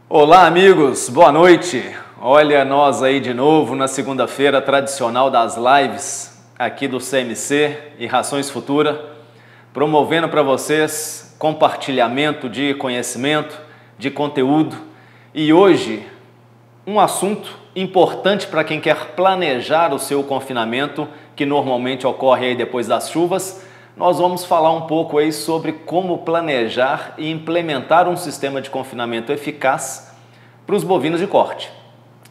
Olá, amigos, boa noite. Olha nós aí de novo na segunda-feira tradicional das lives aqui do CMC e Rações Futura, promovendo para vocês compartilhamento de conhecimento, de conteúdo. E hoje, um assunto importante para quem quer planejar o seu confinamento, que normalmente ocorre aí depois das chuvas. Nós vamos falar um pouco aí sobre como planejar e implementar um sistema de confinamento eficaz para os bovinos de corte.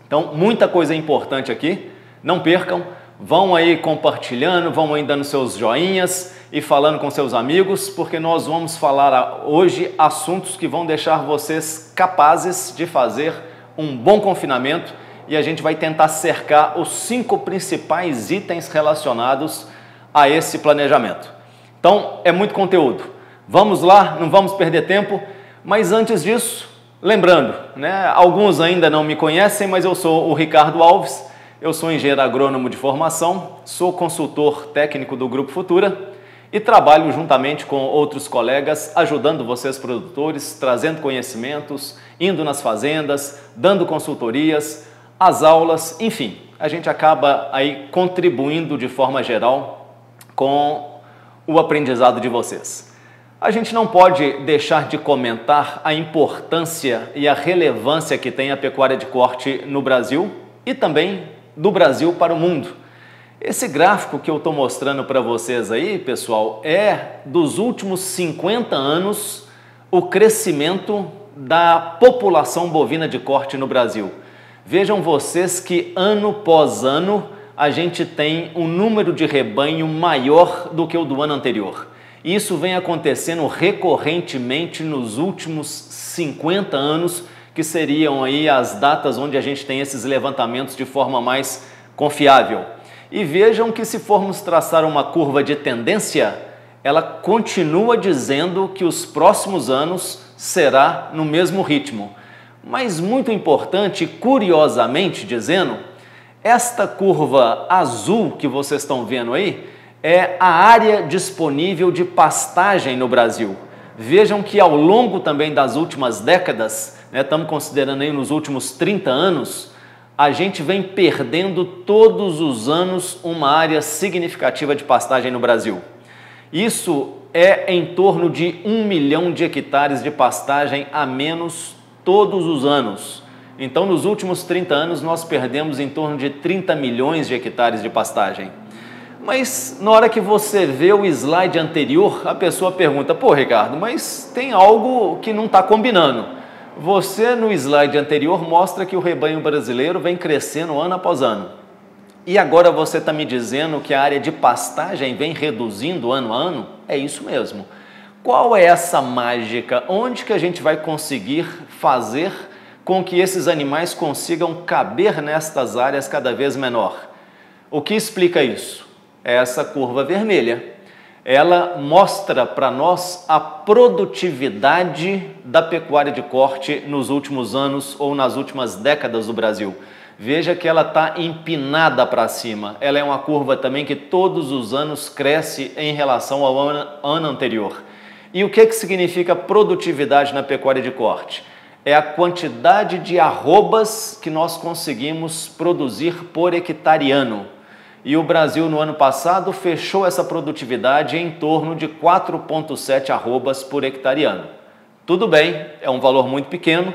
Então, muita coisa importante aqui, não percam, vão aí compartilhando, vão aí dando seus joinhas e falando com seus amigos, porque nós vamos falar hoje assuntos que vão deixar vocês capazes de fazer um bom confinamento e a gente vai tentar cercar os 5 principais itens relacionados a esse planejamento. Então, é muito conteúdo. Vamos lá, não vamos perder tempo, mas antes disso, lembrando, né, alguns ainda não me conhecem, mas eu sou o Ricardo Alves, eu sou engenheiro agrônomo de formação, sou consultor técnico do Grupo Futura e trabalho juntamente com outros colegas, ajudando vocês produtores, trazendo conhecimentos, indo nas fazendas, dando consultorias, as aulas, enfim, a gente acaba aí contribuindo de forma geral com o aprendizado de vocês. A gente não pode deixar de comentar a importância e a relevância que tem a pecuária de corte no Brasil e também do Brasil para o mundo. Esse gráfico que eu estou mostrando para vocês aí, pessoal, é dos últimos 50 anos o crescimento da população bovina de corte no Brasil. Vejam vocês que ano após ano a gente tem um número de rebanho maior do que o do ano anterior. Isso vem acontecendo recorrentemente nos últimos 50 anos, que seriam aí as datas onde a gente tem esses levantamentos de forma mais confiável. E vejam que se formos traçar uma curva de tendência, ela continua dizendo que os próximos anos será no mesmo ritmo. Mas muito importante, curiosamente dizendo, esta curva azul que vocês estão vendo aí é a área disponível de pastagem no Brasil. Vejam que ao longo também das últimas décadas, né, estamos considerando aí nos últimos 30 anos, a gente vem perdendo todos os anos uma área significativa de pastagem no Brasil. Isso é em torno de 1 milhão de hectares de pastagem a menos todos os anos. Então, nos últimos 30 anos, nós perdemos em torno de 30 milhões de hectares de pastagem. Mas, na hora que você vê o slide anterior, a pessoa pergunta, pô, Ricardo, mas tem algo que não está combinando. Você, no slide anterior, mostra que o rebanho brasileiro vem crescendo ano após ano. E agora você está me dizendo que a área de pastagem vem reduzindo ano a ano? É isso mesmo. Qual é essa mágica? Onde que a gente vai conseguir fazer com que esses animais consigam caber nestas áreas cada vez menor? O que explica isso? É essa curva vermelha. Ela mostra para nós a produtividade da pecuária de corte nos últimos anos ou nas últimas décadas do Brasil. Veja que ela está empinada para cima. Ela é uma curva também que todos os anos cresce em relação ao ano anterior. E o que significa produtividade na pecuária de corte? É a quantidade de arrobas que nós conseguimos produzir por hectare ano. E o Brasil, no ano passado, fechou essa produtividade em torno de 4,7 arrobas por hectare ano. Tudo bem, é um valor muito pequeno,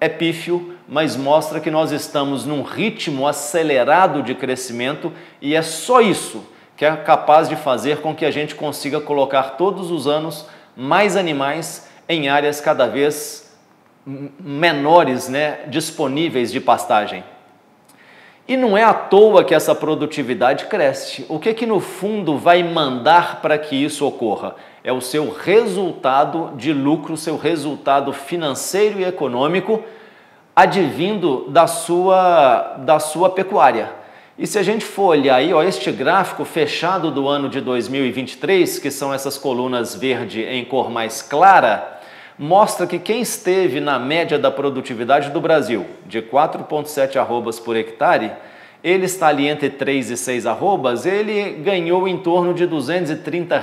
é pífio, mas mostra que nós estamos num ritmo acelerado de crescimento e é só isso que é capaz de fazer com que a gente consiga colocar todos os anos mais animais em áreas cada vez menores, né, disponíveis de pastagem. E não é à toa que essa produtividade cresce. O que no fundo vai mandar para que isso ocorra? É o seu resultado de lucro, seu resultado financeiro e econômico advindo da sua pecuária. E se a gente for olhar aí, ó, este gráfico fechado do ano de 2023, que são essas colunas verde em cor mais clara, mostra que quem esteve na média da produtividade do Brasil, de 4,7 arrobas por hectare, ele está ali entre 3 e 6 arrobas, ele ganhou em torno de R$ 230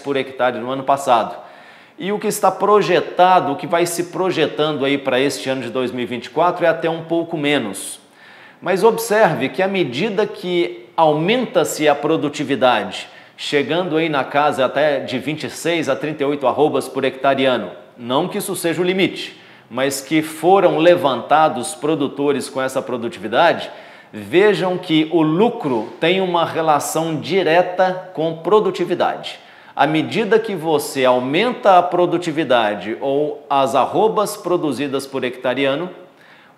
por hectare no ano passado. E o que está projetado, o que vai se projetando aí para este ano de 2024 é até um pouco menos. Mas observe que à medida que aumenta-se a produtividade, chegando aí na casa até de 26 a 38 arrobas por hectare ano, não que isso seja o limite, mas que foram levantados produtores com essa produtividade, vejam que o lucro tem uma relação direta com produtividade. À medida que você aumenta a produtividade ou as arrobas produzidas por hectare ano,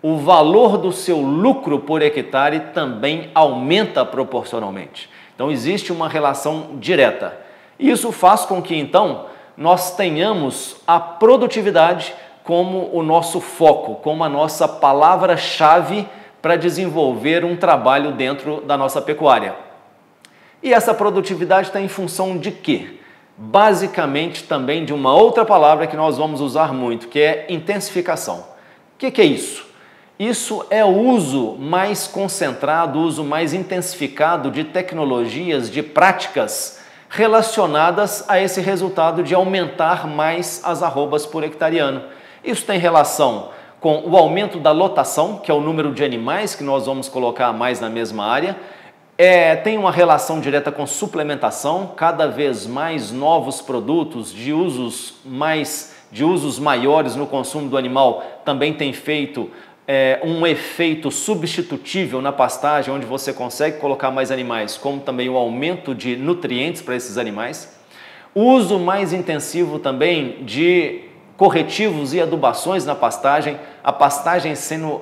o valor do seu lucro por hectare também aumenta proporcionalmente. Então existe uma relação direta. Isso faz com que então nós tenhamos a produtividade como o nosso foco, como a nossa palavra-chave para desenvolver um trabalho dentro da nossa pecuária. E essa produtividade está em função de quê? Basicamente também de uma outra palavra que nós vamos usar muito, que é intensificação. O que é isso? Isso é o uso mais concentrado, o uso mais intensificado de tecnologias, de práticas relacionadas a esse resultado de aumentar mais as arrobas por hectare ano. Isso tem relação com o aumento da lotação, que é o número de animais que nós vamos colocar mais na mesma área. Tem uma relação direta com suplementação, cada vez mais novos produtos de usos maiores no consumo do animal também tem feito um efeito substitutível na pastagem, onde você consegue colocar mais animais, como também o aumento de nutrientes para esses animais. O uso mais intensivo também de corretivos e adubações na pastagem, a pastagem sendo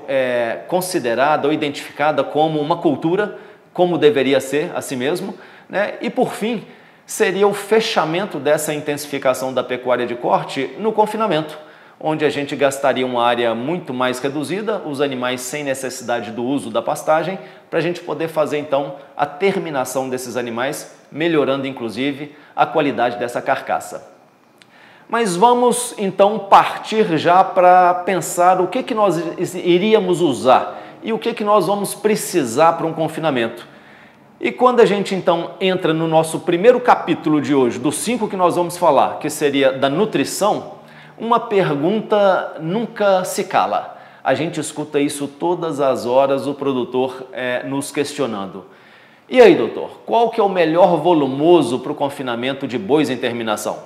considerada ou identificada como uma cultura, como deveria ser, assim mesmo, né? E por fim, seria o fechamento dessa intensificação da pecuária de corte no confinamento, onde a gente gastaria uma área muito mais reduzida, os animais sem necessidade do uso da pastagem, para a gente poder fazer então a terminação desses animais, melhorando inclusive a qualidade dessa carcaça. Mas vamos então partir já para pensar o que nós iríamos usar e o que nós vamos precisar para um confinamento. E quando a gente então entra no nosso primeiro capítulo de hoje, dos 5 que nós vamos falar, que seria da nutrição, uma pergunta nunca se cala. A gente escuta isso todas as horas, o produtor nos questionando. E aí, doutor, qual que é o melhor volumoso para o confinamento de bois em terminação?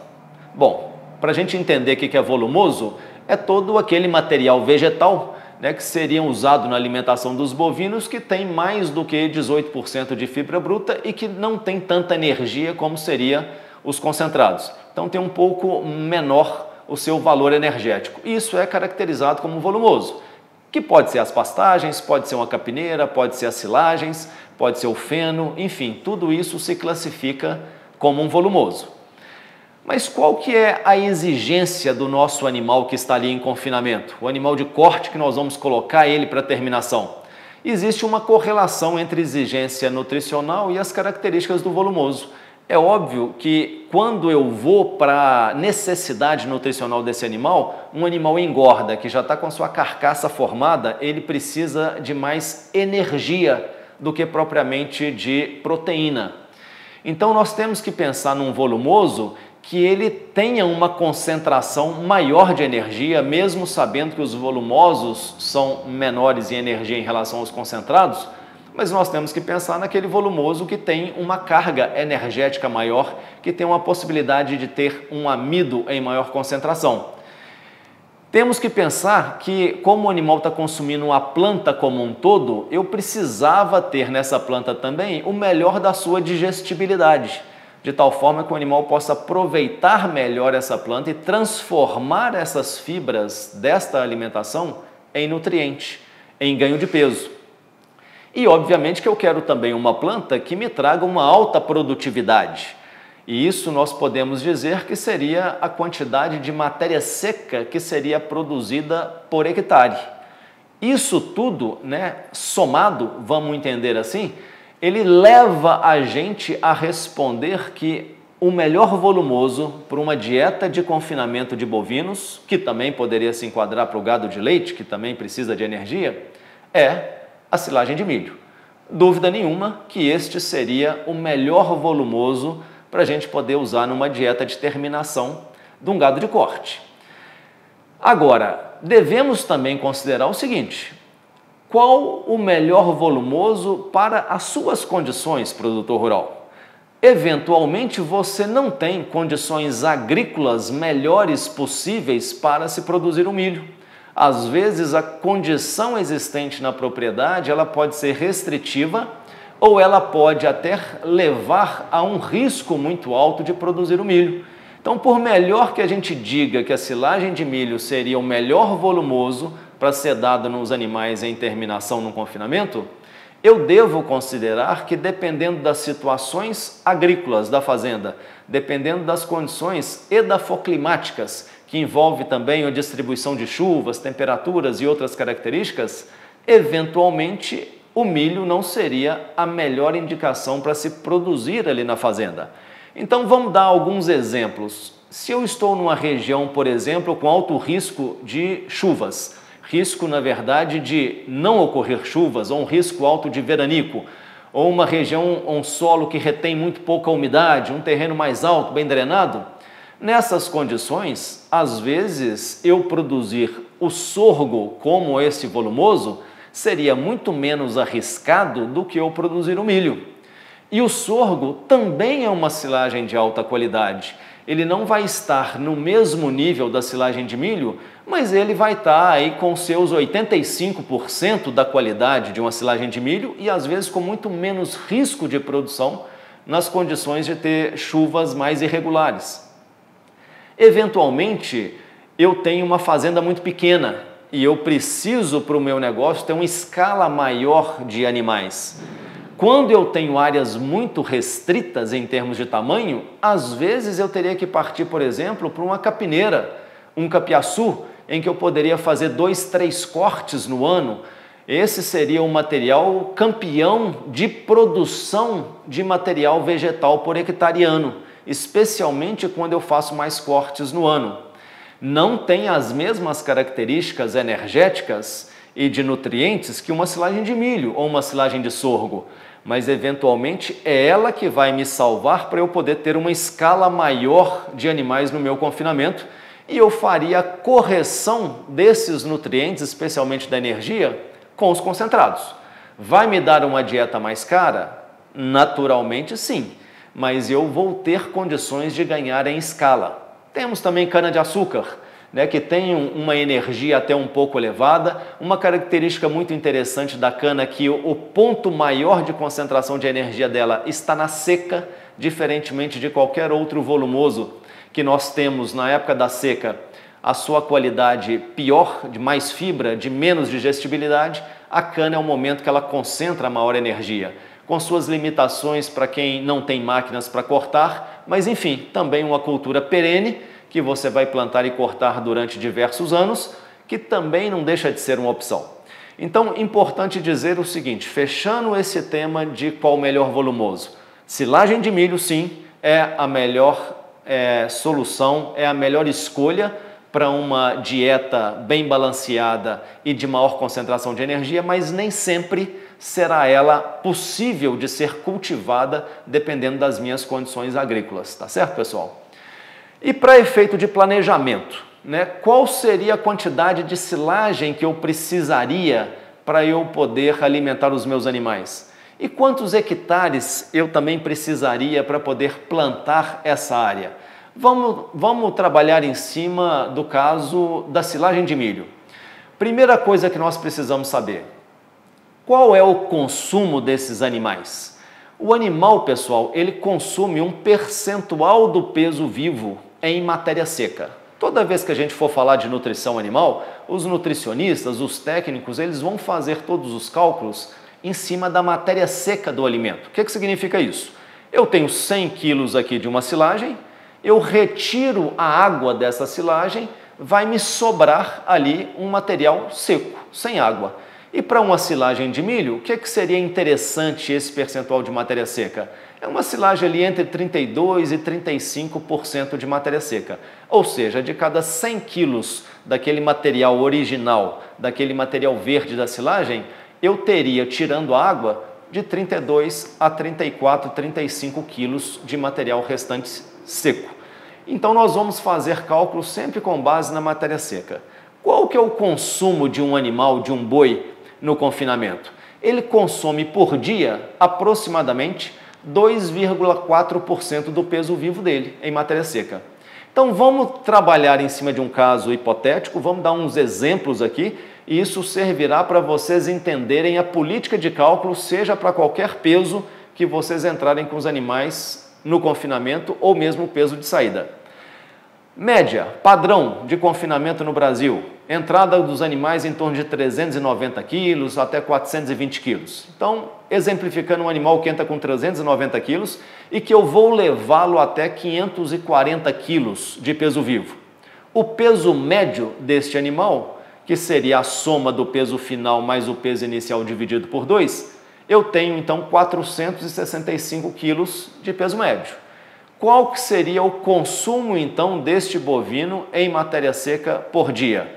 Bom, para a gente entender o que é volumoso, é todo aquele material vegetal, né, que seria usado na alimentação dos bovinos, que tem mais do que 18% de fibra bruta e que não tem tanta energia como seria os concentrados. Então tem um pouco menor o seu valor energético. Isso é caracterizado como volumoso, que pode ser as pastagens, pode ser uma capineira, pode ser as silagens, pode ser o feno, enfim, tudo isso se classifica como um volumoso. Mas qual que é a exigência do nosso animal que está ali em confinamento? O animal de corte que nós vamos colocar ele para terminação. Existe uma correlação entre exigência nutricional e as características do volumoso. É óbvio que quando eu vou para a necessidade nutricional desse animal, um animal engorda, que já está com a sua carcaça formada, ele precisa de mais energia do que propriamente de proteína. Então nós temos que pensar num volumoso que ele tenha uma concentração maior de energia, mesmo sabendo que os volumosos são menores em energia em relação aos concentrados, mas nós temos que pensar naquele volumoso que tem uma carga energética maior, que tem uma possibilidade de ter um amido em maior concentração. Temos que pensar que, como o animal está consumindo a planta como um todo, eu precisava ter nessa planta também o melhor da sua digestibilidade, de tal forma que o animal possa aproveitar melhor essa planta e transformar essas fibras desta alimentação em nutriente, em ganho de peso. E obviamente que eu quero também uma planta que me traga uma alta produtividade. E isso nós podemos dizer que seria a quantidade de matéria seca que seria produzida por hectare. Isso tudo, né, somado, vamos entender assim, ele leva a gente a responder que o melhor volumoso para uma dieta de confinamento de bovinos, que também poderia se enquadrar para o gado de leite, que também precisa de energia, é a silagem de milho. dúvida nenhuma que este seria o melhor volumoso para a gente poder usar numa dieta de terminação de um gado de corte. Agora, devemos também considerar o seguinte: qual o melhor volumoso para as suas condições, produtor rural? Eventualmente você não tem condições agrícolas melhores possíveis para se produzir o milho. Às vezes a condição existente na propriedade ela pode ser restritiva ou ela pode até levar a um risco muito alto de produzir o milho. Então, por melhor que a gente diga que a silagem de milho seria o melhor volumoso para ser dado nos animais em terminação no confinamento, eu devo considerar que, dependendo das situações agrícolas da fazenda, dependendo das condições edafoclimáticas, que envolve também a distribuição de chuvas, temperaturas e outras características, eventualmente o milho não seria a melhor indicação para se produzir ali na fazenda. Então vamos dar alguns exemplos. Se eu estou numa região, por exemplo, com alto risco de chuvas, risco, na verdade, de não ocorrer chuvas, ou um risco alto de veranico, ou uma região, um solo que retém muito pouca umidade, um terreno mais alto, bem drenado, nessas condições, às vezes, eu produzir o sorgo como esse volumoso seria muito menos arriscado do que eu produzir o milho. E o sorgo também é uma silagem de alta qualidade. Ele não vai estar no mesmo nível da silagem de milho, mas ele vai estar aí com seus 85% da qualidade de uma silagem de milho e às vezes com muito menos risco de produção nas condições de ter chuvas mais irregulares. Eventualmente, eu tenho uma fazenda muito pequena e eu preciso para o meu negócio ter uma escala maior de animais. Quando eu tenho áreas muito restritas em termos de tamanho, às vezes eu teria que partir, por exemplo, para uma capineira, um capiaçu, em que eu poderia fazer 2, 3 cortes no ano. Esse seria um material campeão de produção de material vegetal por hectare ano, especialmente quando eu faço mais cortes no ano. Não tem as mesmas características energéticas e de nutrientes que uma silagem de milho ou uma silagem de sorgo, mas eventualmente é ela que vai me salvar para eu poder ter uma escala maior de animais no meu confinamento e eu faria a correção desses nutrientes, especialmente da energia, com os concentrados. Vai me dar uma dieta mais cara? Naturalmente sim, mas eu vou ter condições de ganhar em escala. Temos também cana-de-açúcar, que tem uma energia até um pouco elevada. Uma característica muito interessante da cana é que o ponto maior de concentração de energia dela está na seca, diferentemente de qualquer outro volumoso que nós temos na época da seca. A sua qualidade pior, de mais fibra, de menos digestibilidade, a cana é o momento que ela concentra a maior energia, com suas limitações para quem não tem máquinas para cortar, mas enfim, também uma cultura perene, que você vai plantar e cortar durante diversos anos, que também não deixa de ser uma opção. Então, importante dizer o seguinte, fechando esse tema de qual o melhor volumoso. Silagem de milho, sim, é a melhor solução, é a melhor escolha para uma dieta bem balanceada e de maior concentração de energia, mas nem sempre será ela possível de ser cultivada dependendo das minhas condições agrícolas, tá certo, pessoal? E para efeito de planejamento, qual seria a quantidade de silagem que eu precisaria para eu poder alimentar os meus animais? E quantos hectares eu também precisaria para poder plantar essa área? Vamos trabalhar em cima do caso da silagem de milho. Primeira coisa que nós precisamos saber, qual é o consumo desses animais? O animal, pessoal, ele consome um percentual do peso vivo em matéria seca. Toda vez que a gente for falar de nutrição animal, os nutricionistas, os técnicos, eles vão fazer todos os cálculos em cima da matéria seca do alimento. O que significa isso? Eu tenho 100 quilos aqui de uma silagem, eu retiro a água dessa silagem, vai me sobrar ali um material seco, sem água. E para uma silagem de milho, o que seria interessante esse percentual de matéria seca? É uma silagem ali entre 32% e 35% de matéria seca. Ou seja, de cada 100 quilos daquele material original, daquele material verde da silagem, eu teria, tirando a água, de 32 a 34, 35 quilos de material restante seco. Então nós vamos fazer cálculos sempre com base na matéria seca. Qual que é o consumo de um animal, de um boi, no confinamento? Ele consome por dia aproximadamente 2,4% do peso vivo dele em matéria seca. Então vamos trabalhar em cima de um caso hipotético, vamos dar uns exemplos aqui e isso servirá para vocês entenderem a política de cálculo, seja para qualquer peso que vocês entrarem com os animais no confinamento ou mesmo o peso de saída. Média, padrão de confinamento no Brasil, entrada dos animais em torno de 390 quilos até 420 quilos. Então, exemplificando um animal que entra com 390 quilos e que eu vou levá-lo até 540 quilos de peso vivo. O peso médio deste animal, que seria a soma do peso final mais o peso inicial dividido por 2, eu tenho então 465 quilos de peso médio. Qual que seria o consumo, então, deste bovino em matéria seca por dia?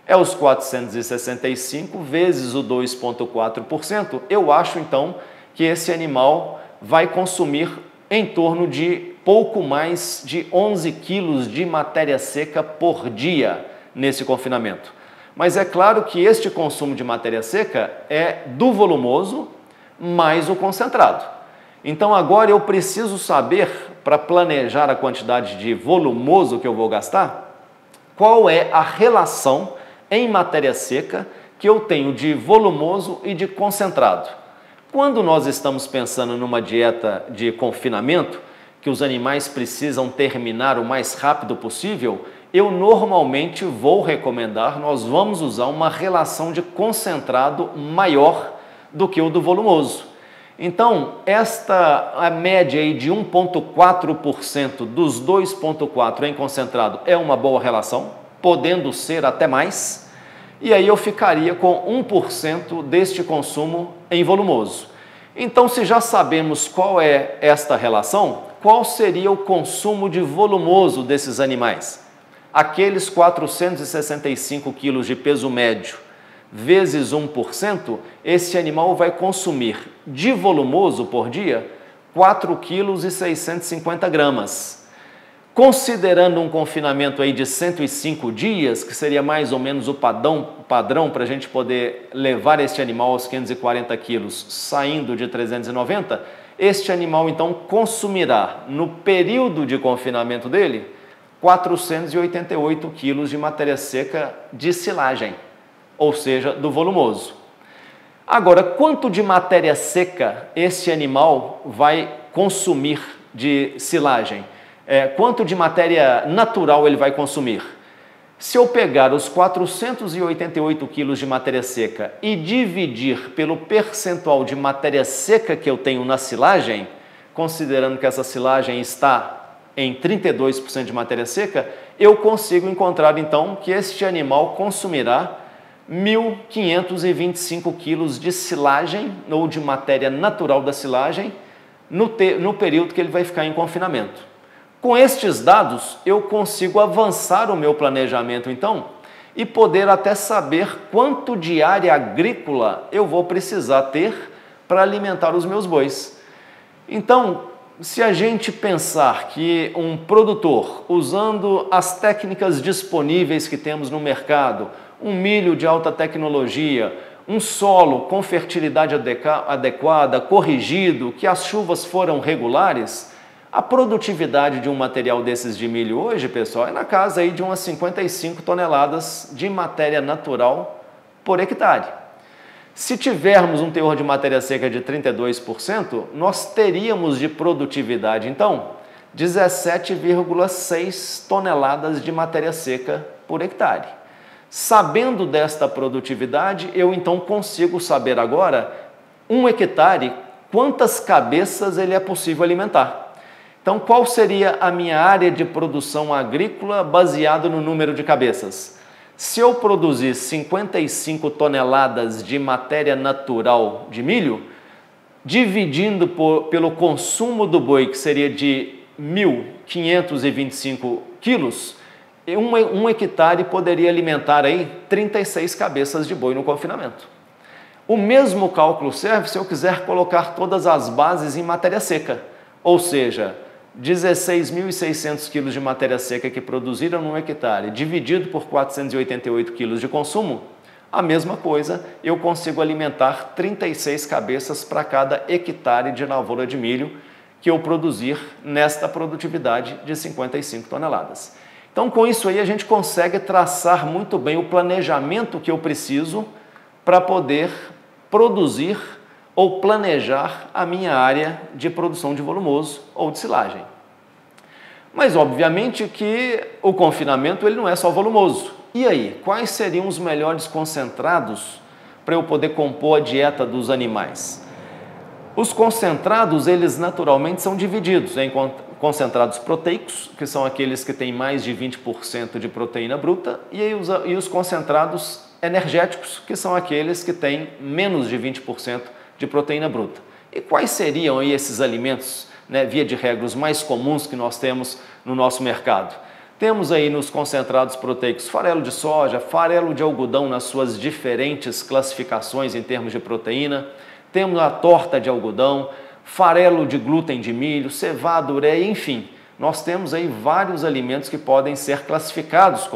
É os 465 vezes o 2,4%. Eu acho, então, que esse animal vai consumir em torno de pouco mais de 11 quilos de matéria seca por dia nesse confinamento. Mas é claro que este consumo de matéria seca é do volumoso mais o concentrado. Então, agora eu preciso saber, para planejar a quantidade de volumoso que eu vou gastar, qual é a relação em matéria seca que eu tenho de volumoso e de concentrado. Quando nós estamos pensando numa dieta de confinamento, que os animais precisam terminar o mais rápido possível, eu normalmente vou recomendar, nós vamos usar uma relação de concentrado maior do que o do volumoso. Então, a média aí de 1,4% dos 2,4% em concentrado é uma boa relação, podendo ser até mais, e aí eu ficaria com 1% deste consumo em volumoso. Então, se já sabemos qual é esta relação, qual seria o consumo de volumoso desses animais? Aqueles 465 quilos de peso médio vezes 1%, esse animal vai consumir de volumoso por dia 4,650 kg. Considerando um confinamento aí de 105 dias, que seria mais ou menos o padrão para a gente poder levar este animal aos 540 quilos, saindo de 390, este animal então consumirá no período de confinamento dele 488 quilos de matéria seca de silagem, ou seja, do volumoso. Agora, quanto de matéria seca esse animal vai consumir de silagem? Quanto de matéria natural ele vai consumir? Se eu pegar os 488 quilos de matéria seca e dividir pelo percentual de matéria seca que eu tenho na silagem, considerando que essa silagem está em 32% de matéria seca, eu consigo encontrar então que este animal consumirá 1.525 quilos de silagem ou de matéria natural da silagem no período que ele vai ficar em confinamento. Com estes dados, eu consigo avançar o meu planejamento, então, e poder até saber quanto de área agrícola eu vou precisar ter para alimentar os meus bois. Então, se a gente pensar que um produtor, usando as técnicas disponíveis que temos no mercado, um milho de alta tecnologia, um solo com fertilidade adequada, corrigido, que as chuvas foram regulares, a produtividade de um material desses de milho hoje, pessoal, é na casa aí de umas 55 toneladas de matéria natural por hectare. Se tivermos um teor de matéria seca de 32%, nós teríamos de produtividade, então, 17,6 toneladas de matéria seca por hectare. Sabendo desta produtividade, eu então consigo saber agora, 1 hectare, quantas cabeças ele é possível alimentar. Então, qual seria a minha área de produção agrícola baseado no número de cabeças? Se eu produzir 55 toneladas de matéria natural de milho, dividindo pelo consumo do boi, que seria de 1.525 quilos, um hectare poderia alimentar aí 36 cabeças de boi no confinamento. O mesmo cálculo serve se eu quiser colocar todas as bases em matéria seca, ou seja, 16.600 quilos de matéria seca que produziram num hectare, dividido por 488 quilos de consumo, a mesma coisa, eu consigo alimentar 36 cabeças para cada hectare de lavoura de milho que eu produzir nesta produtividade de 55 toneladas. Então, com isso aí, a gente consegue traçar muito bem o planejamento que eu preciso para poder produzir ou planejar a minha área de produção de volumoso ou de silagem. Mas, obviamente, que o confinamento ele não é só volumoso. E aí, quais seriam os melhores concentrados para eu poder compor a dieta dos animais? Os concentrados, eles naturalmente são divididos em concentrados proteicos, que são aqueles que têm mais de 20% de proteína bruta, e os concentrados energéticos, que são aqueles que têm menos de 20% de proteína bruta. E quais seriam aí esses alimentos, via de regra, os mais comuns que nós temos no nosso mercado? Temos aí nos concentrados proteicos farelo de soja, farelo de algodão nas suas diferentes classificações em termos de proteína, temos a torta de algodão, farelo de glúten de milho, cevada, ureia, enfim, nós temos aí vários alimentos que podem ser classificados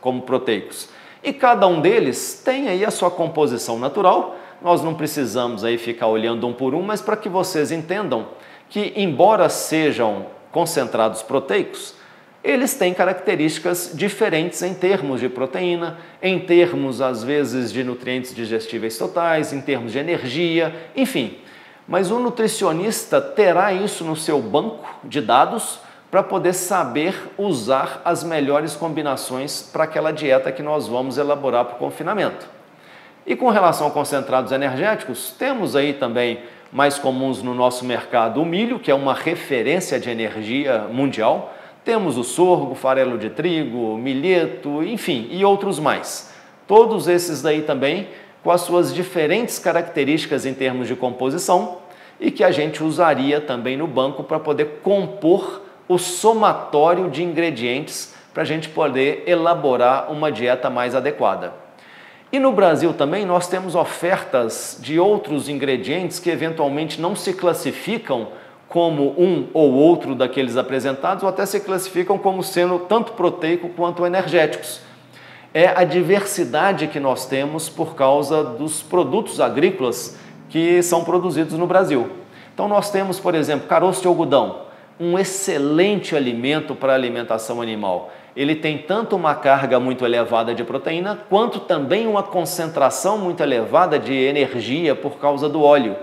como proteicos. E cada um deles tem aí a sua composição natural, nós não precisamos aí ficar olhando um por um, mas para que vocês entendam que, embora sejam concentrados proteicos, eles têm características diferentes em termos de proteína, em termos, às vezes, de nutrientes digestíveis totais, em termos de energia, enfim. Mas o nutricionista terá isso no seu banco de dados para poder saber usar as melhores combinações para aquela dieta que nós vamos elaborar para o confinamento. E com relação a concentrados energéticos, temos aí também mais comuns no nosso mercado o milho, que é uma referência de energia mundial. Temos o sorgo, farelo de trigo, milheto, enfim, e outros mais. Todos esses daí também com as suas diferentes características em termos de composição e que a gente usaria também no banco para poder compor o somatório de ingredientes para a gente poder elaborar uma dieta mais adequada. E no Brasil também nós temos ofertas de outros ingredientes que eventualmente não se classificam como um ou outro daqueles apresentados, ou até se classificam como sendo tanto proteico quanto energéticos. É a diversidade que nós temos por causa dos produtos agrícolas que são produzidos no Brasil. Então nós temos, por exemplo, caroço de algodão, um excelente alimento para a alimentação animal. Ele tem tanto uma carga muito elevada de proteína, quanto também uma concentração muito elevada de energia por causa do óleo.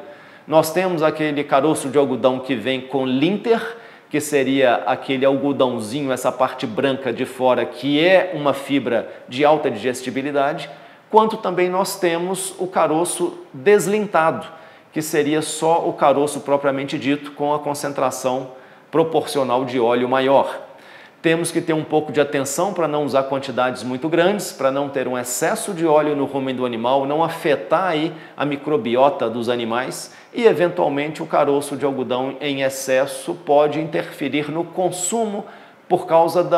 Nós temos aquele caroço de algodão que vem com linter, que seria aquele algodãozinho, essa parte branca de fora, que é uma fibra de alta digestibilidade, quanto também nós temos o caroço deslintado, que seria só o caroço propriamente dito, com a concentração proporcional de óleo maior. Temos que ter um pouco de atenção para não usar quantidades muito grandes, para não ter um excesso de óleo no rumen do animal, não afetar aí a microbiota dos animais e, eventualmente, o caroço de algodão em excesso pode interferir no consumo por causa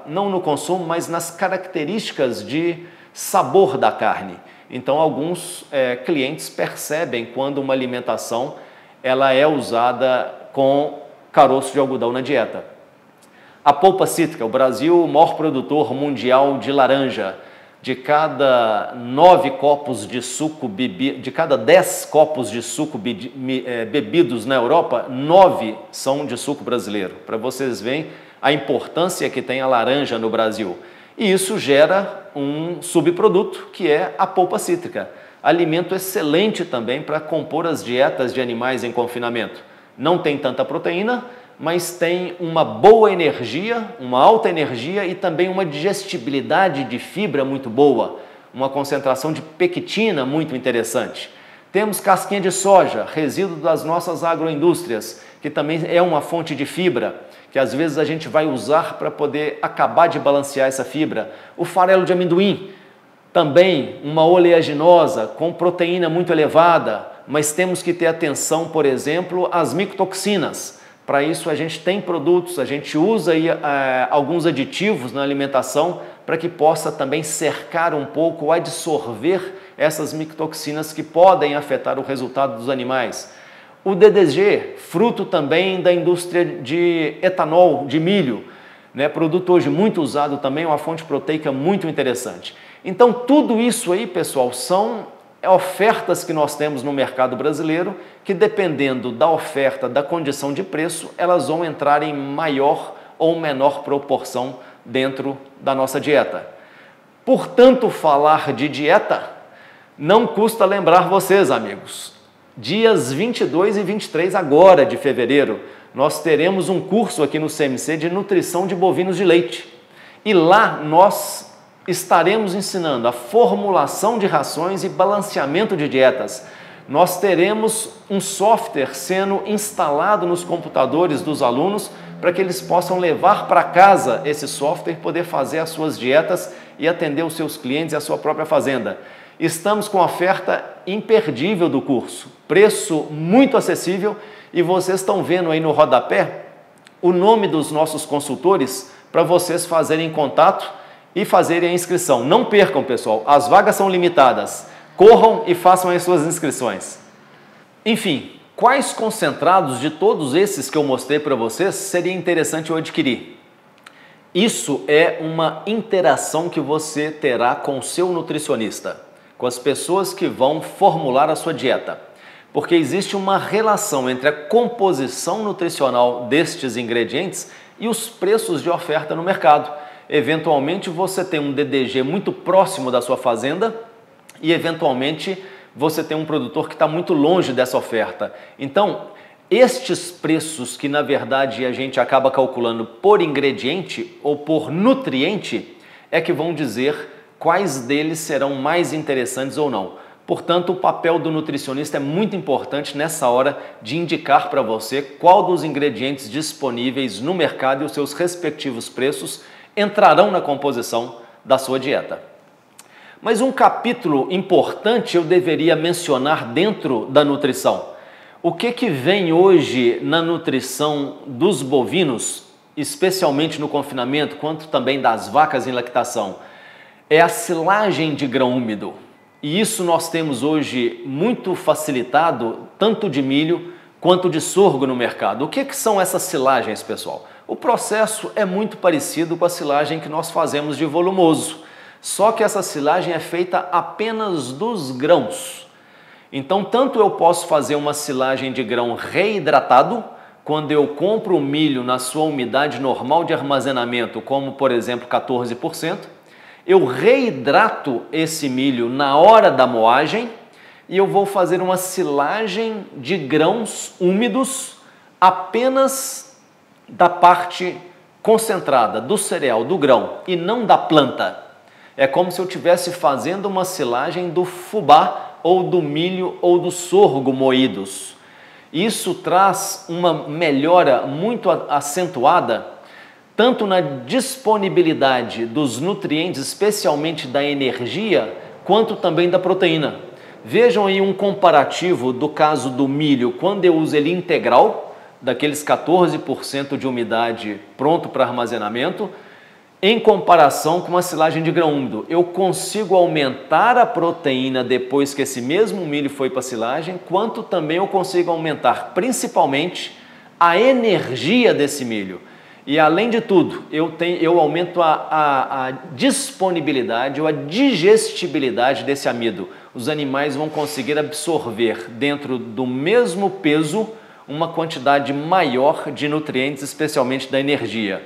não no consumo, mas nas características de sabor da carne. Então, alguns clientes percebem quando uma alimentação ela é usada com caroço de algodão na dieta. A polpa cítrica, o Brasil, o maior produtor mundial de laranja. De cada 9 copos de suco de cada 10 copos de suco bebidos na Europa, 9 são de suco brasileiro. Para vocês verem a importância que tem a laranja no Brasil. E isso gera um subproduto que é a polpa cítrica. Alimento excelente também para compor as dietas de animais em confinamento. Não tem tanta proteína, mas tem uma boa energia, uma alta energia e também uma digestibilidade de fibra muito boa, uma concentração de pectina muito interessante. Temos casquinha de soja, resíduo das nossas agroindústrias, que também é uma fonte de fibra, que às vezes a gente vai usar para poder acabar de balancear essa fibra. O farelo de amendoim, também uma oleaginosa com proteína muito elevada, mas temos que ter atenção, por exemplo, às micotoxinas. Para isso a gente tem produtos, a gente usa aí, alguns aditivos na alimentação para que possa também cercar um pouco, absorver essas micotoxinas que podem afetar o resultado dos animais. O DDG, fruto também da indústria de etanol, de milho, né? Produto hoje muito usado também, uma fonte proteica muito interessante. Então tudo isso aí, pessoal, são ofertas que nós temos no mercado brasileiro que, dependendo da oferta, da condição de preço, elas vão entrar em maior ou menor proporção dentro da nossa dieta. Portanto, falar de dieta não custa lembrar vocês, amigos. Dias 22 e 23 agora de fevereiro, nós teremos um curso aqui no CMC de nutrição de bovinos de leite. E lá nós estaremos ensinando a formulação de rações e balanceamento de dietas. Nós teremos um software sendo instalado nos computadores dos alunos para que eles possam levar para casa esse software, poder fazer as suas dietas e atender os seus clientes e a sua própria fazenda. Estamos com oferta imperdível do curso, preço muito acessível, e vocês estão vendo aí no rodapé o nome dos nossos consultores para vocês fazerem contato e fazerem a inscrição. Não percam, pessoal, as vagas são limitadas. Corram e façam as suas inscrições. Enfim, quais concentrados de todos esses que eu mostrei para vocês seria interessante eu adquirir? Isso é uma interação que você terá com o seu nutricionista, com as pessoas que vão formular a sua dieta. Porque existe uma relação entre a composição nutricional destes ingredientes e os preços de oferta no mercado. Eventualmente você tem um DDG muito próximo da sua fazenda e eventualmente você tem um produtor que está muito longe dessa oferta. Então, estes preços que na verdade a gente acaba calculando por ingrediente ou por nutriente é que vão dizer quais deles serão mais interessantes ou não. Portanto, o papel do nutricionista é muito importante nessa hora de indicar para você qual dos ingredientes disponíveis no mercado e os seus respectivos preços entrarão na composição da sua dieta. Mas um capítulo importante eu deveria mencionar dentro da nutrição. O que vem hoje na nutrição dos bovinos, especialmente no confinamento, quanto também das vacas em lactação, é a silagem de grão úmido. E isso nós temos hoje muito facilitado, tanto de milho quanto de sorgo no mercado. O que são essas silagens, pessoal? O processo é muito parecido com a silagem que nós fazemos de volumoso, só que essa silagem é feita apenas dos grãos. Então, tanto eu posso fazer uma silagem de grão reidratado, quando eu compro o milho na sua umidade normal de armazenamento, como por exemplo 14%, eu reidrato esse milho na hora da moagem e eu vou fazer uma silagem de grãos úmidos apenas da parte concentrada do cereal, do grão, e não da planta. É como se eu estivesse fazendo uma silagem do fubá ou do milho ou do sorgo moídos. Isso traz uma melhora muito acentuada tanto na disponibilidade dos nutrientes, especialmente da energia, quanto também da proteína. Vejam aí um comparativo do caso do milho, quando eu uso ele integral, daqueles 14% de umidade pronto para armazenamento, em comparação com a silagem de grão úmido. Eu consigo aumentar a proteína depois que esse mesmo milho foi para a silagem, quanto também eu consigo aumentar principalmente a energia desse milho. E além de tudo, eu aumento a disponibilidade ou a digestibilidade desse amido. Os animais vão conseguir absorver dentro do mesmo peso uma quantidade maior de nutrientes, especialmente da energia.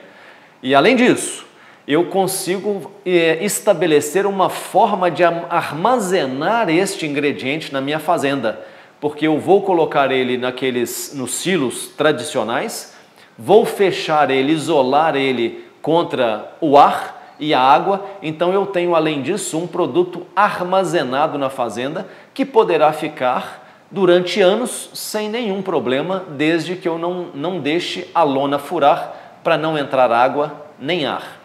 E além disso, eu consigo estabelecer uma forma de armazenar este ingrediente na minha fazenda, porque eu vou colocar ele nos silos tradicionais, vou fechar ele, isolar ele contra o ar e a água, então eu tenho além disso um produto armazenado na fazenda que poderá ficar durante anos sem nenhum problema, desde que eu não deixe a lona furar para não entrar água nem ar.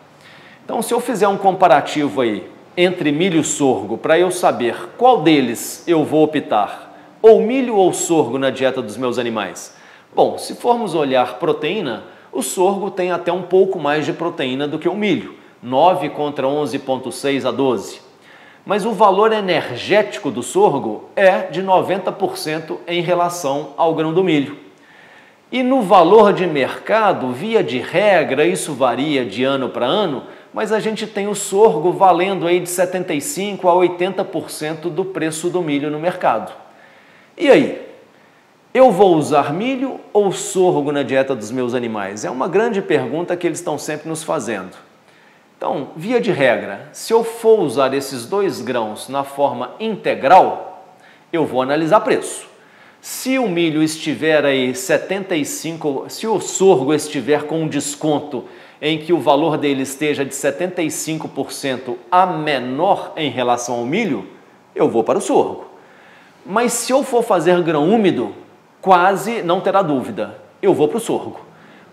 Então, se eu fizer um comparativo aí entre milho e sorgo, para eu saber qual deles eu vou optar, ou milho ou sorgo na dieta dos meus animais, Bom, se formos olhar proteína, o sorgo tem até um pouco mais de proteína do que o milho, 9 contra 11,6 a 12. Mas o valor energético do sorgo é de 90% em relação ao grão do milho. E no valor de mercado, via de regra, isso varia de ano para ano, mas a gente tem o sorgo valendo aí de 75% a 80% do preço do milho no mercado. E aí? Eu vou usar milho ou sorgo na dieta dos meus animais? É uma grande pergunta que eles estão sempre nos fazendo. Então, via de regra, se eu for usar esses dois grãos na forma integral, eu vou analisar preço. Se o milho estiver aí 75%, se o sorgo estiver com um desconto em que o valor dele esteja de 75% a menor em relação ao milho, eu vou para o sorgo. Mas se eu for fazer grão úmido, quase não terá dúvida, eu vou para o sorgo.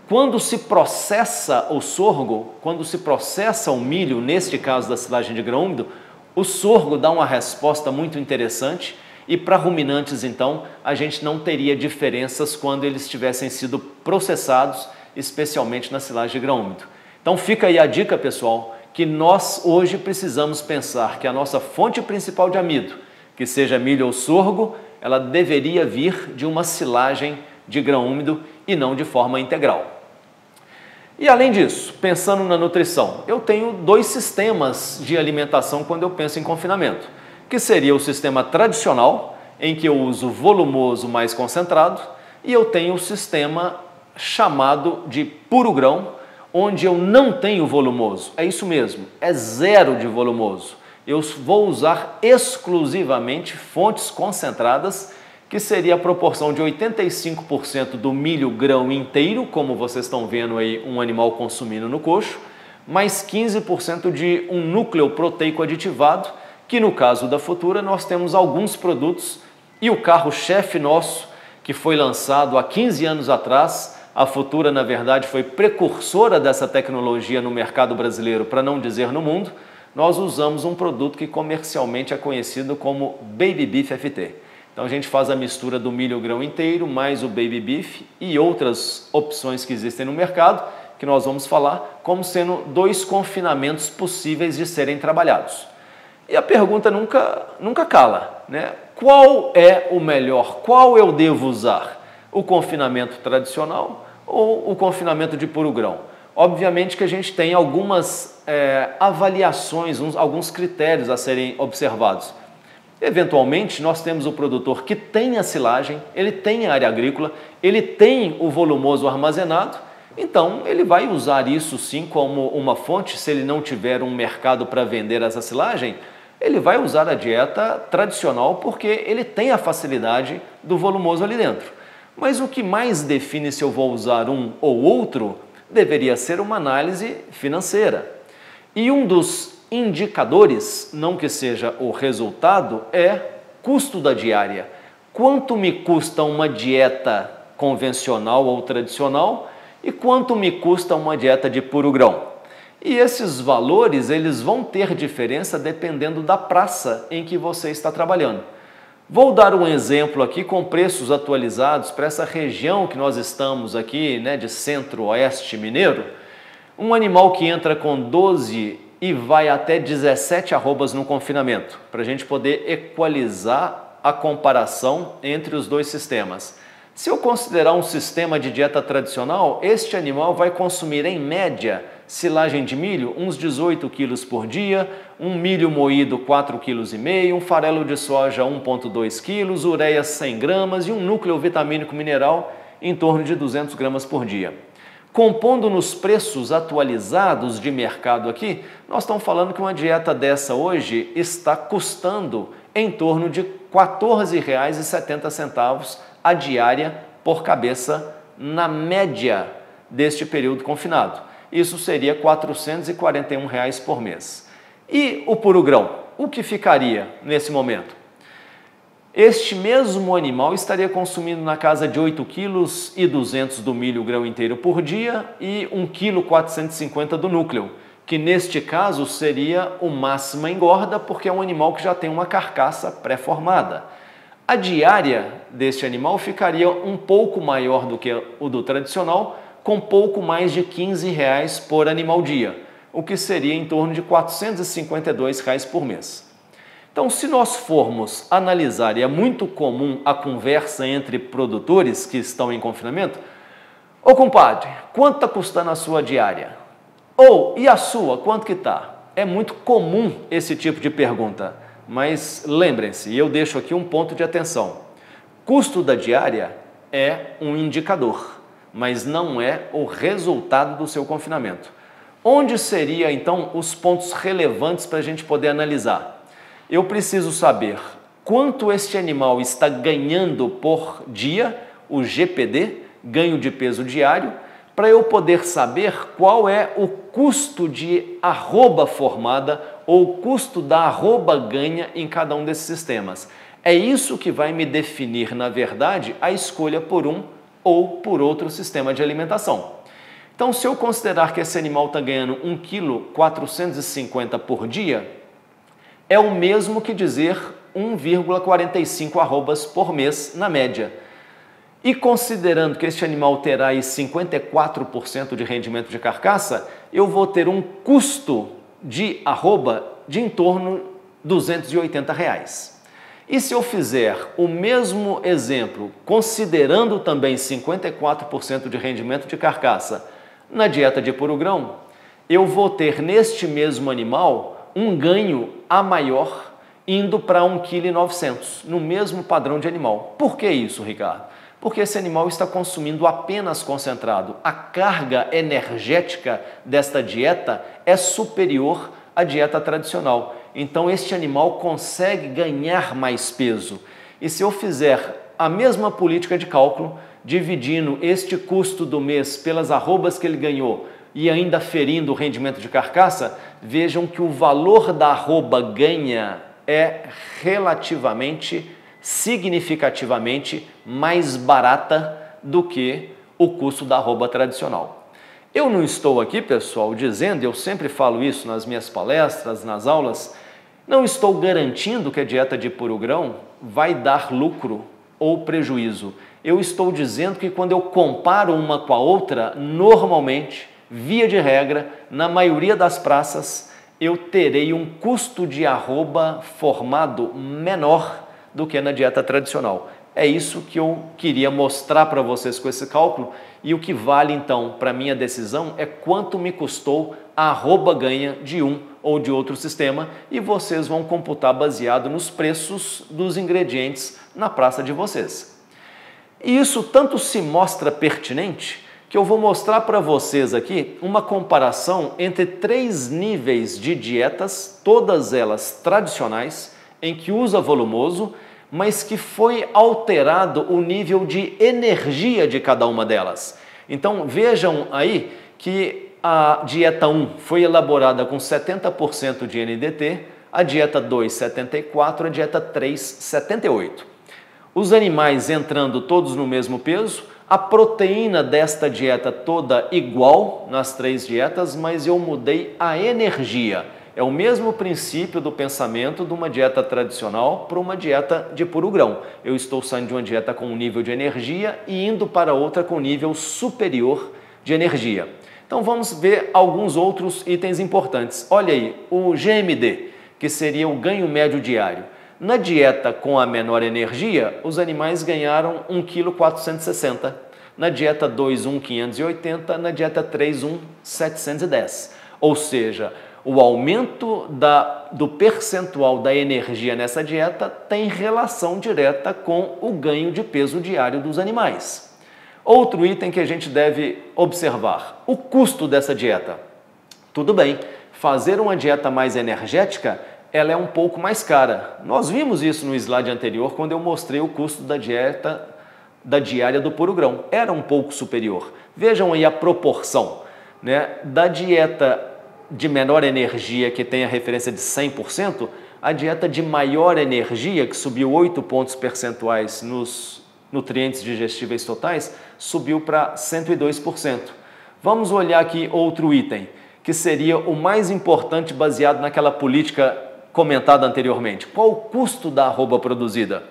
Quando se processa o sorgo, quando se processa o milho, neste caso da silagem de grão úmido, o sorgo dá uma resposta muito interessante e para ruminantes, então, a gente não teria diferenças quando eles tivessem sido processados, especialmente na silagem de grão úmido. Então fica aí a dica, pessoal, que nós hoje precisamos pensar que a nossa fonte principal de amido, que seja milho ou sorgo, ela deveria vir de uma silagem de grão úmido e não de forma integral. E além disso, pensando na nutrição, eu tenho dois sistemas de alimentação quando eu penso em confinamento, que seria o sistema tradicional, em que eu uso volumoso mais concentrado, e eu tenho o sistema chamado de puro grão, onde eu não tenho volumoso. É isso mesmo, é zero de volumoso. Eu vou usar exclusivamente fontes concentradas, que seria a proporção de 85% do milho grão inteiro, como vocês estão vendo aí um animal consumindo no coxo, mais 15% de um núcleo proteico aditivado, que no caso da Futura nós temos alguns produtos e o carro-chefe nosso, que foi lançado há 15 anos atrás, a Futura na verdade foi precursora dessa tecnologia no mercado brasileiro, para não dizer no mundo, nós usamos um produto que comercialmente é conhecido como Baby Beef FT. Então a gente faz a mistura do milho grão inteiro mais o Baby Beef e outras opções que existem no mercado, que nós vamos falar como sendo dois confinamentos possíveis de serem trabalhados. E a pergunta nunca cala, né? Qual é o melhor? Qual eu devo usar? O confinamento tradicional ou o confinamento de puro grão? Obviamente que a gente tem algumas avaliações, alguns critérios a serem observados. Eventualmente, nós temos o produtor que tem a silagem, ele tem a área agrícola, ele tem o volumoso armazenado, então ele vai usar isso sim como uma fonte. Se ele não tiver um mercado para vender essa silagem, ele vai usar a dieta tradicional porque ele tem a facilidade do volumoso ali dentro. Mas o que mais define se eu vou usar um ou outro deveria ser uma análise financeira. E um dos indicadores, não que seja o resultado, é custo da diária. Quanto me custa uma dieta convencional ou tradicional e quanto me custa uma dieta de puro grão? E esses valores, eles vão ter diferença dependendo da praça em que você está trabalhando. Vou dar um exemplo aqui com preços atualizados para essa região que nós estamos aqui, né, de centro-oeste mineiro. Um animal que entra com 12 e vai até 17 arrobas no confinamento, para a gente poder equalizar a comparação entre os dois sistemas. Se eu considerar um sistema de dieta tradicional, este animal vai consumir em média silagem de milho uns 18 quilos por dia, um milho moído 4,5 kg, um farelo de soja 1,2 kg, ureia 100 gramas e um núcleo vitamínico mineral em torno de 200 gramas por dia. Compondo nos preços atualizados de mercado aqui, nós estamos falando que uma dieta dessa hoje está custando em torno de R$ 14,70 a diária por cabeça na média deste período confinado. Isso seria R$ 441 por mês. E o puro grão? O que ficaria nesse momento? Este mesmo animal estaria consumindo na casa de 8,2 kg do milho grão inteiro por dia e 1,450 kg do núcleo, que neste caso seria o máxima engorda, porque é um animal que já tem uma carcaça pré-formada. A diária deste animal ficaria um pouco maior do que o do tradicional, com pouco mais de R$15 por animal dia, o que seria em torno de R$452 por mês. Então, se nós formos analisar, e é muito comum a conversa entre produtores que estão em confinamento, ô compadre, quanto está custando a sua diária? Ou, e a sua, quanto que está? É muito comum esse tipo de pergunta, mas lembrem-se, e eu deixo aqui um ponto de atenção. Custo da diária é um indicador, mas não é o resultado do seu confinamento. Onde seriam, então, os pontos relevantes para a gente poder analisar? Eu preciso saber quanto este animal está ganhando por dia, o GPD, ganho de peso diário, para eu poder saber qual é o custo de arroba formada ou o custo da arroba ganha em cada um desses sistemas. É isso que vai me definir, na verdade, a escolha por um ou por outro sistema de alimentação. Então, se eu considerar que esse animal está ganhando 1,450 kg por dia, é o mesmo que dizer 1,45 arrobas por mês na média. E considerando que este animal terá aí 54% de rendimento de carcaça, eu vou ter um custo de arroba de em torno de R$280. E se eu fizer o mesmo exemplo, considerando também 54% de rendimento de carcaça na dieta de puro grão, eu vou ter neste mesmo animal um ganho a maior indo para 1,9 kg, no mesmo padrão de animal. Por que isso, Ricardo? Porque esse animal está consumindo apenas concentrado. A carga energética desta dieta é superior à dieta tradicional. Então, este animal consegue ganhar mais peso. E se eu fizer a mesma política de cálculo, dividindo este custo do mês pelas arrobas que ele ganhou e ainda ferindo o rendimento de carcaça, vejam que o valor da arroba ganha é relativamente, significativamente mais barata do que o custo da arroba tradicional. Eu não estou aqui, pessoal, dizendo, eu sempre falo isso nas minhas palestras, nas aulas, não estou garantindo que a dieta de puro grão vai dar lucro ou prejuízo. Eu estou dizendo que quando eu comparo uma com a outra, normalmente, via de regra, na maioria das praças, eu terei um custo de arroba formado menor do que na dieta tradicional. É isso que eu queria mostrar para vocês com esse cálculo, e o que vale então para minha decisão é quanto me custou a arroba ganha de um ou de outro sistema, e vocês vão computar baseado nos preços dos ingredientes na praça de vocês. E isso tanto se mostra pertinente que eu vou mostrar para vocês aqui uma comparação entre 3 níveis de dietas, todas elas tradicionais, em que usa volumoso, mas que foi alterado o nível de energia de cada uma delas. Então vejam aí que a dieta 1 foi elaborada com 70% de NDT, a dieta 2, 74%, a dieta 3, 78%. Os animais entrando todos no mesmo peso, a proteína desta dieta toda igual nas 3 dietas, mas eu mudei a energia. É o mesmo princípio do pensamento de uma dieta tradicional para uma dieta de puro grão. Eu estou saindo de uma dieta com um nível de energia e indo para outra com um nível superior de energia. Então vamos ver alguns outros itens importantes. Olha aí, o GMD, que seria o ganho médio diário. Na dieta com a menor energia, os animais ganharam 1,460 kg. Na dieta 2, 1,580 kg. Na dieta 3, 1,710 kg. Ou seja, o aumento do percentual da energia nessa dieta tem relação direta com o ganho de peso diário dos animais. Outro item que a gente deve observar, o custo dessa dieta. Tudo bem, fazer uma dieta mais energética, ela é um pouco mais cara. Nós vimos isso no slide anterior, quando eu mostrei o custo da dieta da diária do puro grão. Era um pouco superior. Vejam aí a proporção, né? Da dieta de menor energia, que tem a referência de 100%, a dieta de maior energia, que subiu 8 pontos percentuais nos nutrientes digestíveis totais, subiu para 102%. Vamos olhar aqui outro item, que seria o mais importante baseado naquela política comentada anteriormente. Qual o custo da arroba produzida?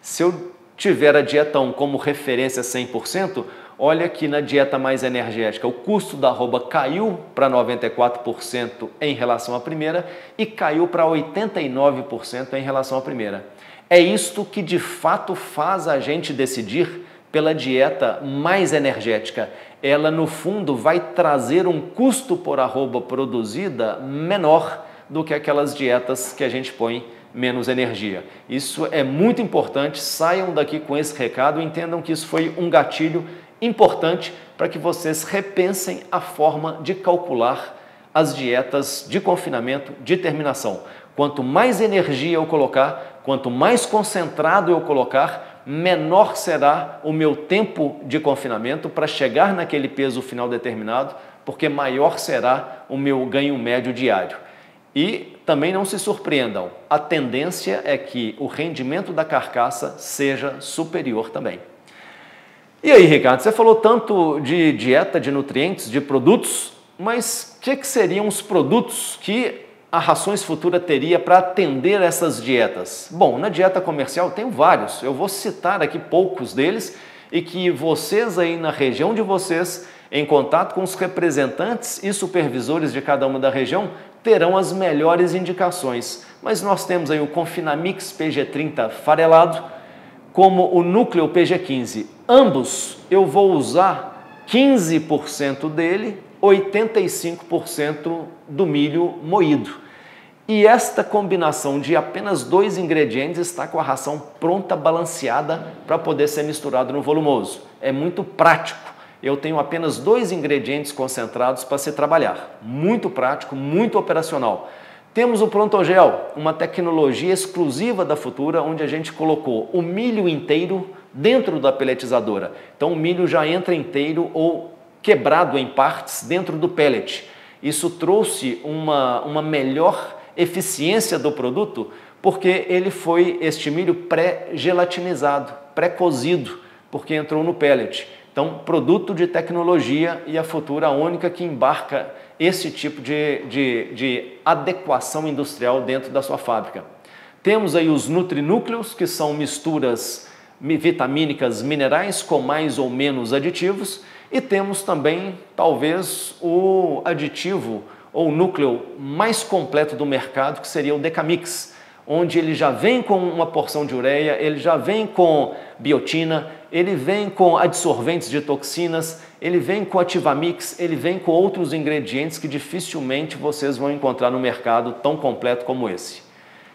Se eu tiver a dieta 1 como referência 100%, olha que na dieta mais energética o custo da arroba caiu para 94% em relação à primeira e caiu para 89% em relação à primeira. É isto que de fato faz a gente decidir pela dieta mais energética. Ela no fundo vai trazer um custo por arroba produzida menor do que aquelas dietas que a gente põe menos energia. Isso é muito importante, saiam daqui com esse recado, entendam que isso foi um gatilho importante para que vocês repensem a forma de calcular as dietas de confinamento, de terminação. Quanto mais energia eu colocar, quanto mais concentrado eu colocar, menor será o meu tempo de confinamento para chegar naquele peso final determinado, porque maior será o meu ganho médio diário. E também não se surpreendam, a tendência é que o rendimento da carcaça seja superior também. E aí, Ricardo, você falou tanto de dieta, de nutrientes, de produtos, mas o que seriam os produtos que a Rações Futura teria para atender essas dietas? Bom, na dieta comercial tem vários, eu vou citar aqui poucos deles e que vocês aí na região de vocês, em contato com os representantes e supervisores de cada uma da região, terão as melhores indicações. Mas nós temos aí o Confinamix PG30 farelado, como o Núcleo PG15. Ambos eu vou usar 15% dele, 85% do milho moído. E esta combinação de apenas 2 ingredientes está com a ração pronta, balanceada, para poder ser misturado no volumoso. É muito prático. Eu tenho apenas 2 ingredientes concentrados para se trabalhar. Muito prático, muito operacional. Temos o Prontogel, uma tecnologia exclusiva da Futura, onde a gente colocou o milho inteiro dentro da pelletizadora. Então o milho já entra inteiro ou quebrado em partes dentro do pellet. Isso trouxe uma melhor eficiência do produto, porque ele foi este milho pré-gelatinizado, pré-cozido, porque entrou no pellet. Então, produto de tecnologia e a Futura a única que embarca esse tipo de adequação industrial dentro da sua fábrica. Temos aí os nutrinúcleos, que são misturas vitamínicas minerais com mais ou menos aditivos, e temos também, talvez, o aditivo ou núcleo mais completo do mercado, que seria o Decamix, onde ele já vem com uma porção de ureia, ele já vem com biotina, ele vem com adsorventes de toxinas, ele vem com Ativamix, ele vem com outros ingredientes que dificilmente vocês vão encontrar no mercado tão completo como esse.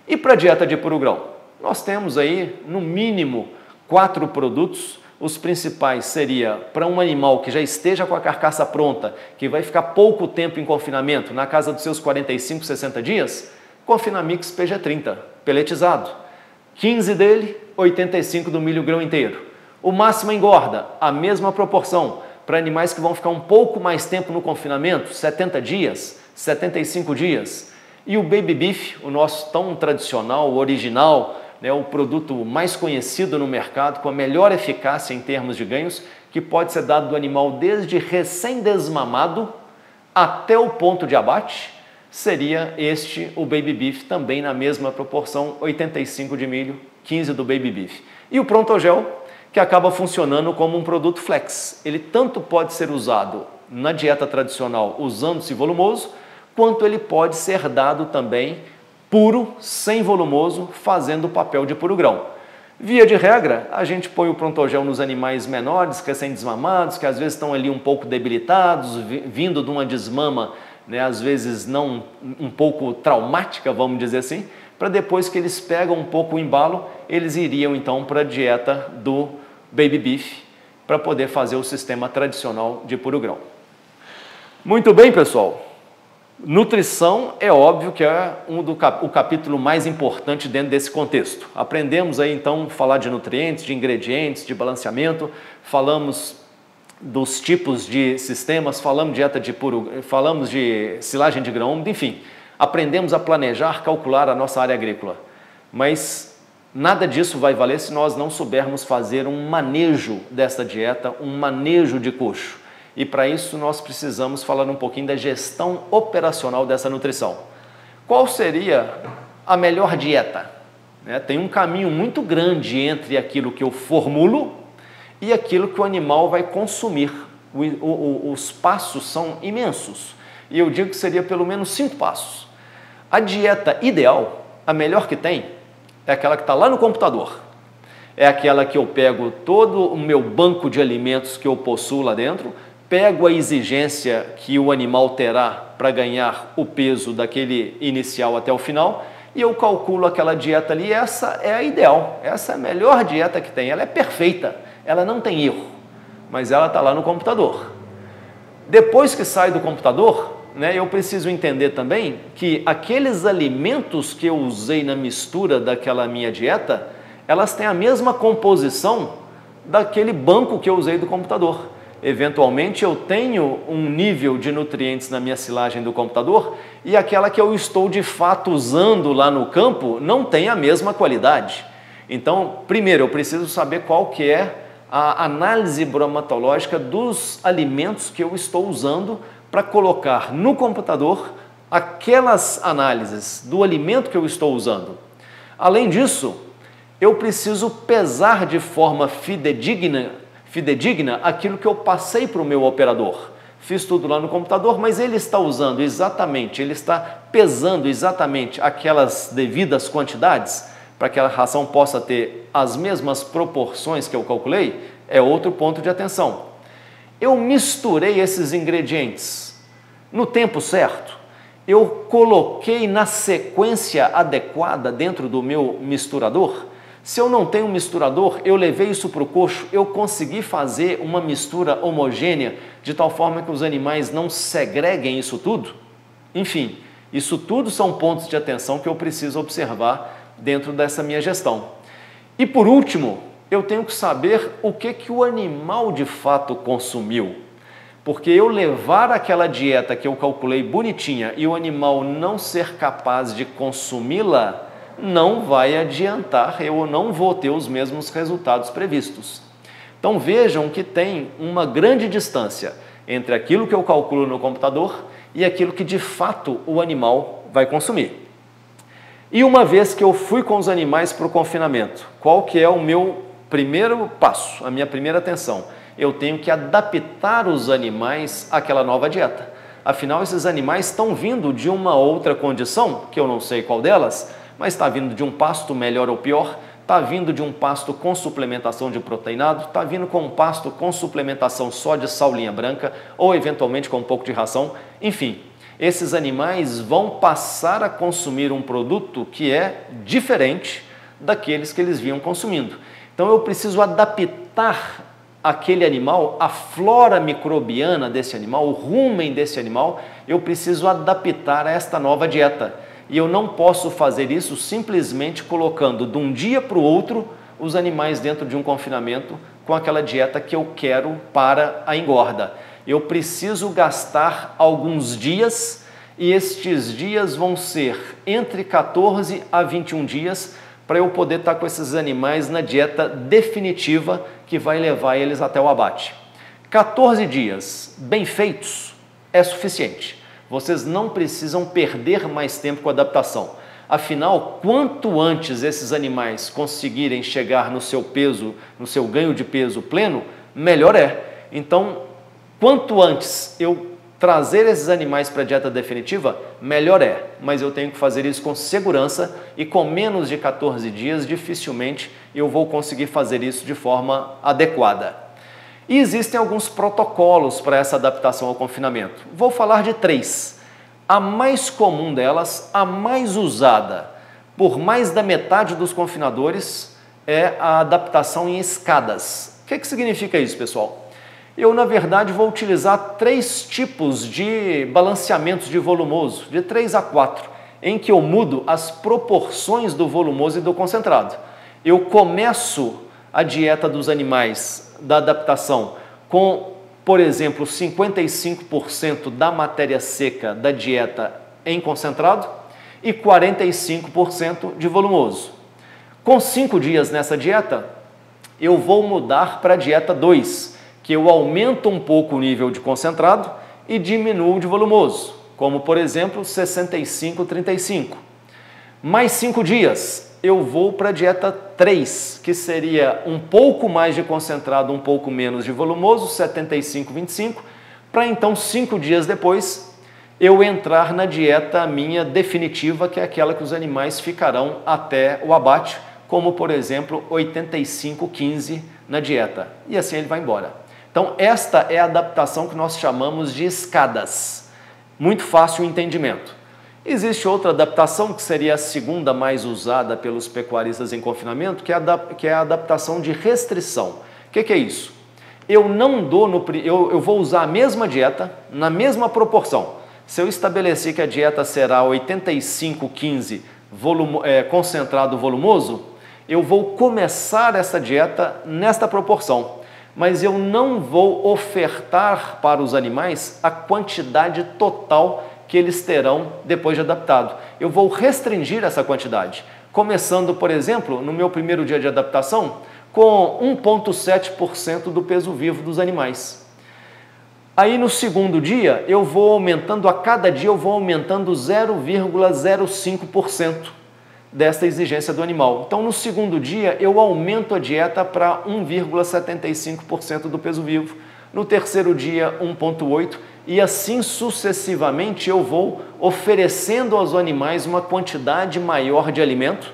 E para a dieta de puro grão? Nós temos aí, no mínimo, 4 produtos. Os principais seria para um animal que já esteja com a carcaça pronta, que vai ficar pouco tempo em confinamento, na casa dos seus 45, 60 dias, Confinamix PG30, pelletizado. 15 dele, 85 do milho grão inteiro. O máximo engorda, a mesma proporção, para animais que vão ficar um pouco mais tempo no confinamento, 70 dias, 75 dias. E o Baby Beef, o nosso tão tradicional, original, né, o produto mais conhecido no mercado, com a melhor eficácia em termos de ganhos, que pode ser dado do animal desde recém-desmamado até o ponto de abate, seria este o Baby Beef, também na mesma proporção, 85 de milho, 15 do Baby Beef. E o Prontogel, que acaba funcionando como um produto flex. Ele tanto pode ser usado na dieta tradicional, usando-se volumoso, quanto ele pode ser dado também puro, sem volumoso, fazendo o papel de puro grão. Via de regra, a gente põe o Prontogel nos animais menores, recém-desmamados, que às vezes estão ali um pouco debilitados, vindo de uma desmama, né, às vezes não um pouco traumática, vamos dizer assim, para depois que eles pegam um pouco o embalo, eles iriam então para a dieta do Baby Beef, para poder fazer o sistema tradicional de puro grão. Muito bem, pessoal. Nutrição é óbvio que é o capítulo mais importante dentro desse contexto. Aprendemos aí então a falar de nutrientes, de ingredientes, de balanceamento, falamos dos tipos de sistemas, falamos de dieta de falamos de silagem de grão, enfim, aprendemos a planejar, calcular a nossa área agrícola. Mas nada disso vai valer se nós não soubermos fazer um manejo dessa dieta, um manejo de coxo. E para isso nós precisamos falar um pouquinho da gestão operacional dessa nutrição. Qual seria a melhor dieta? né? Tem um caminho muito grande entre aquilo que eu formulo e aquilo que o animal vai consumir. Os passos são imensos, e eu digo que seria pelo menos 5 passos. A dieta ideal, a melhor que tem, é aquela que está lá no computador. É aquela que eu pego todo o meu banco de alimentos que eu possuo lá dentro, pego a exigência que o animal terá para ganhar o peso daquele inicial até o final, e eu calculo aquela dieta ali. Essa é a ideal, essa é a melhor dieta que tem, ela é perfeita, ela não tem erro, mas ela está lá no computador. Depois que sai do computador, né, eu preciso entender também que aqueles alimentos que eu usei na mistura daquela minha dieta, elas têm a mesma composição daquele banco que eu usei do computador. Eventualmente eu tenho um nível de nutrientes na minha silagem do computador e aquela que eu estou de fato usando lá no campo não tem a mesma qualidade. Então, primeiro eu preciso saber qual que é a análise bromatológica dos alimentos que eu estou usando para colocar no computador aquelas análises do alimento que eu estou usando. Além disso, eu preciso pesar de forma fidedigna aquilo que eu passei para o meu operador. Fiz tudo lá no computador, mas ele está usando exatamente, ele está pesando exatamente aquelas devidas quantidades para que a ração possa ter as mesmas proporções que eu calculei. É outro ponto de atenção. Eu misturei esses ingredientes no tempo certo? Eu coloquei na sequência adequada dentro do meu misturador? Se eu não tenho um misturador, eu levei isso para o coxo, eu consegui fazer uma mistura homogênea de tal forma que os animais não segreguem isso tudo? Enfim, isso tudo são pontos de atenção que eu preciso observar dentro dessa minha gestão. E por último, eu tenho que saber o que o animal de fato consumiu. Porque eu levar aquela dieta que eu calculei bonitinha e o animal não ser capaz de consumi-la, não vai adiantar, eu não vou ter os mesmos resultados previstos. Então vejam que tem uma grande distância entre aquilo que eu calculo no computador e aquilo que de fato o animal vai consumir. E uma vez que eu fui com os animais para o confinamento, qual que é o meu primeiro passo, a minha primeira atenção? Eu tenho que adaptar os animais àquela nova dieta. Afinal, esses animais estão vindo de uma outra condição, que eu não sei qual delas, mas está vindo de um pasto melhor ou pior, está vindo de um pasto com suplementação de proteinado, está vindo com um pasto com suplementação só de saulinha branca, ou eventualmente com um pouco de ração, enfim. Esses animais vão passar a consumir um produto que é diferente daqueles que eles vinham consumindo. Então eu preciso adaptar aquele animal, a flora microbiana desse animal, o rumen desse animal, eu preciso adaptar a esta nova dieta. E eu não posso fazer isso simplesmente colocando de um dia para o outro os animais dentro de um confinamento com aquela dieta que eu quero para a engorda. Eu preciso gastar alguns dias e estes dias vão ser entre 14 a 21 dias para eu poder estar com esses animais na dieta definitiva que vai levar eles até o abate. 14 dias bem feitos é suficiente. Vocês não precisam perder mais tempo com a adaptação. Afinal, quanto antes esses animais conseguirem chegar no seu peso, no seu ganho de peso pleno, melhor é. Então, quanto antes eu trazer esses animais para a dieta definitiva, melhor é. Mas eu tenho que fazer isso com segurança e com menos de 14 dias, dificilmente eu vou conseguir fazer isso de forma adequada. E existem alguns protocolos para essa adaptação ao confinamento. Vou falar de 3. A mais comum delas, a mais usada por mais da metade dos confinadores, é a adaptação em escadas. O que significa isso, pessoal? Eu, na verdade, vou utilizar 3 tipos de balanceamentos de volumoso, de 3 a 4, em que eu mudo as proporções do volumoso e do concentrado. Eu começo a dieta dos animais da adaptação com, por exemplo, 55% da matéria seca da dieta em concentrado e 45% de volumoso. Com 5 dias nessa dieta, eu vou mudar para a dieta 2, que eu aumento um pouco o nível de concentrado e diminuo de volumoso, como por exemplo 65-35. Mais 5 dias, eu vou para a dieta 3, que seria um pouco mais de concentrado, um pouco menos de volumoso, 75-25, para então 5 dias depois eu entrar na dieta minha definitiva, que é aquela que os animais ficarão até o abate, como por exemplo 85-15 na dieta, e assim ele vai embora. Então esta é a adaptação que nós chamamos de escadas, muito fácil o entendimento. Existe outra adaptação que seria a segunda mais usada pelos pecuaristas em confinamento, que é a adaptação de restrição. O que é isso? Eu não dou eu vou usar a mesma dieta na mesma proporção. Se eu estabelecer que a dieta será 85-15 concentrado volumoso, eu vou começar essa dieta nesta proporção, mas eu não vou ofertar para os animais a quantidade total que eles terão depois de adaptado. Eu vou restringir essa quantidade, começando, por exemplo, no meu primeiro dia de adaptação, com 1,7% do peso vivo dos animais. Aí no segundo dia, eu vou aumentando, a cada dia eu vou aumentando 0,05% desta exigência do animal. Então no segundo dia, eu aumento a dieta para 1,75% do peso vivo. No terceiro dia, 1,8%. E assim sucessivamente eu vou oferecendo aos animais uma quantidade maior de alimento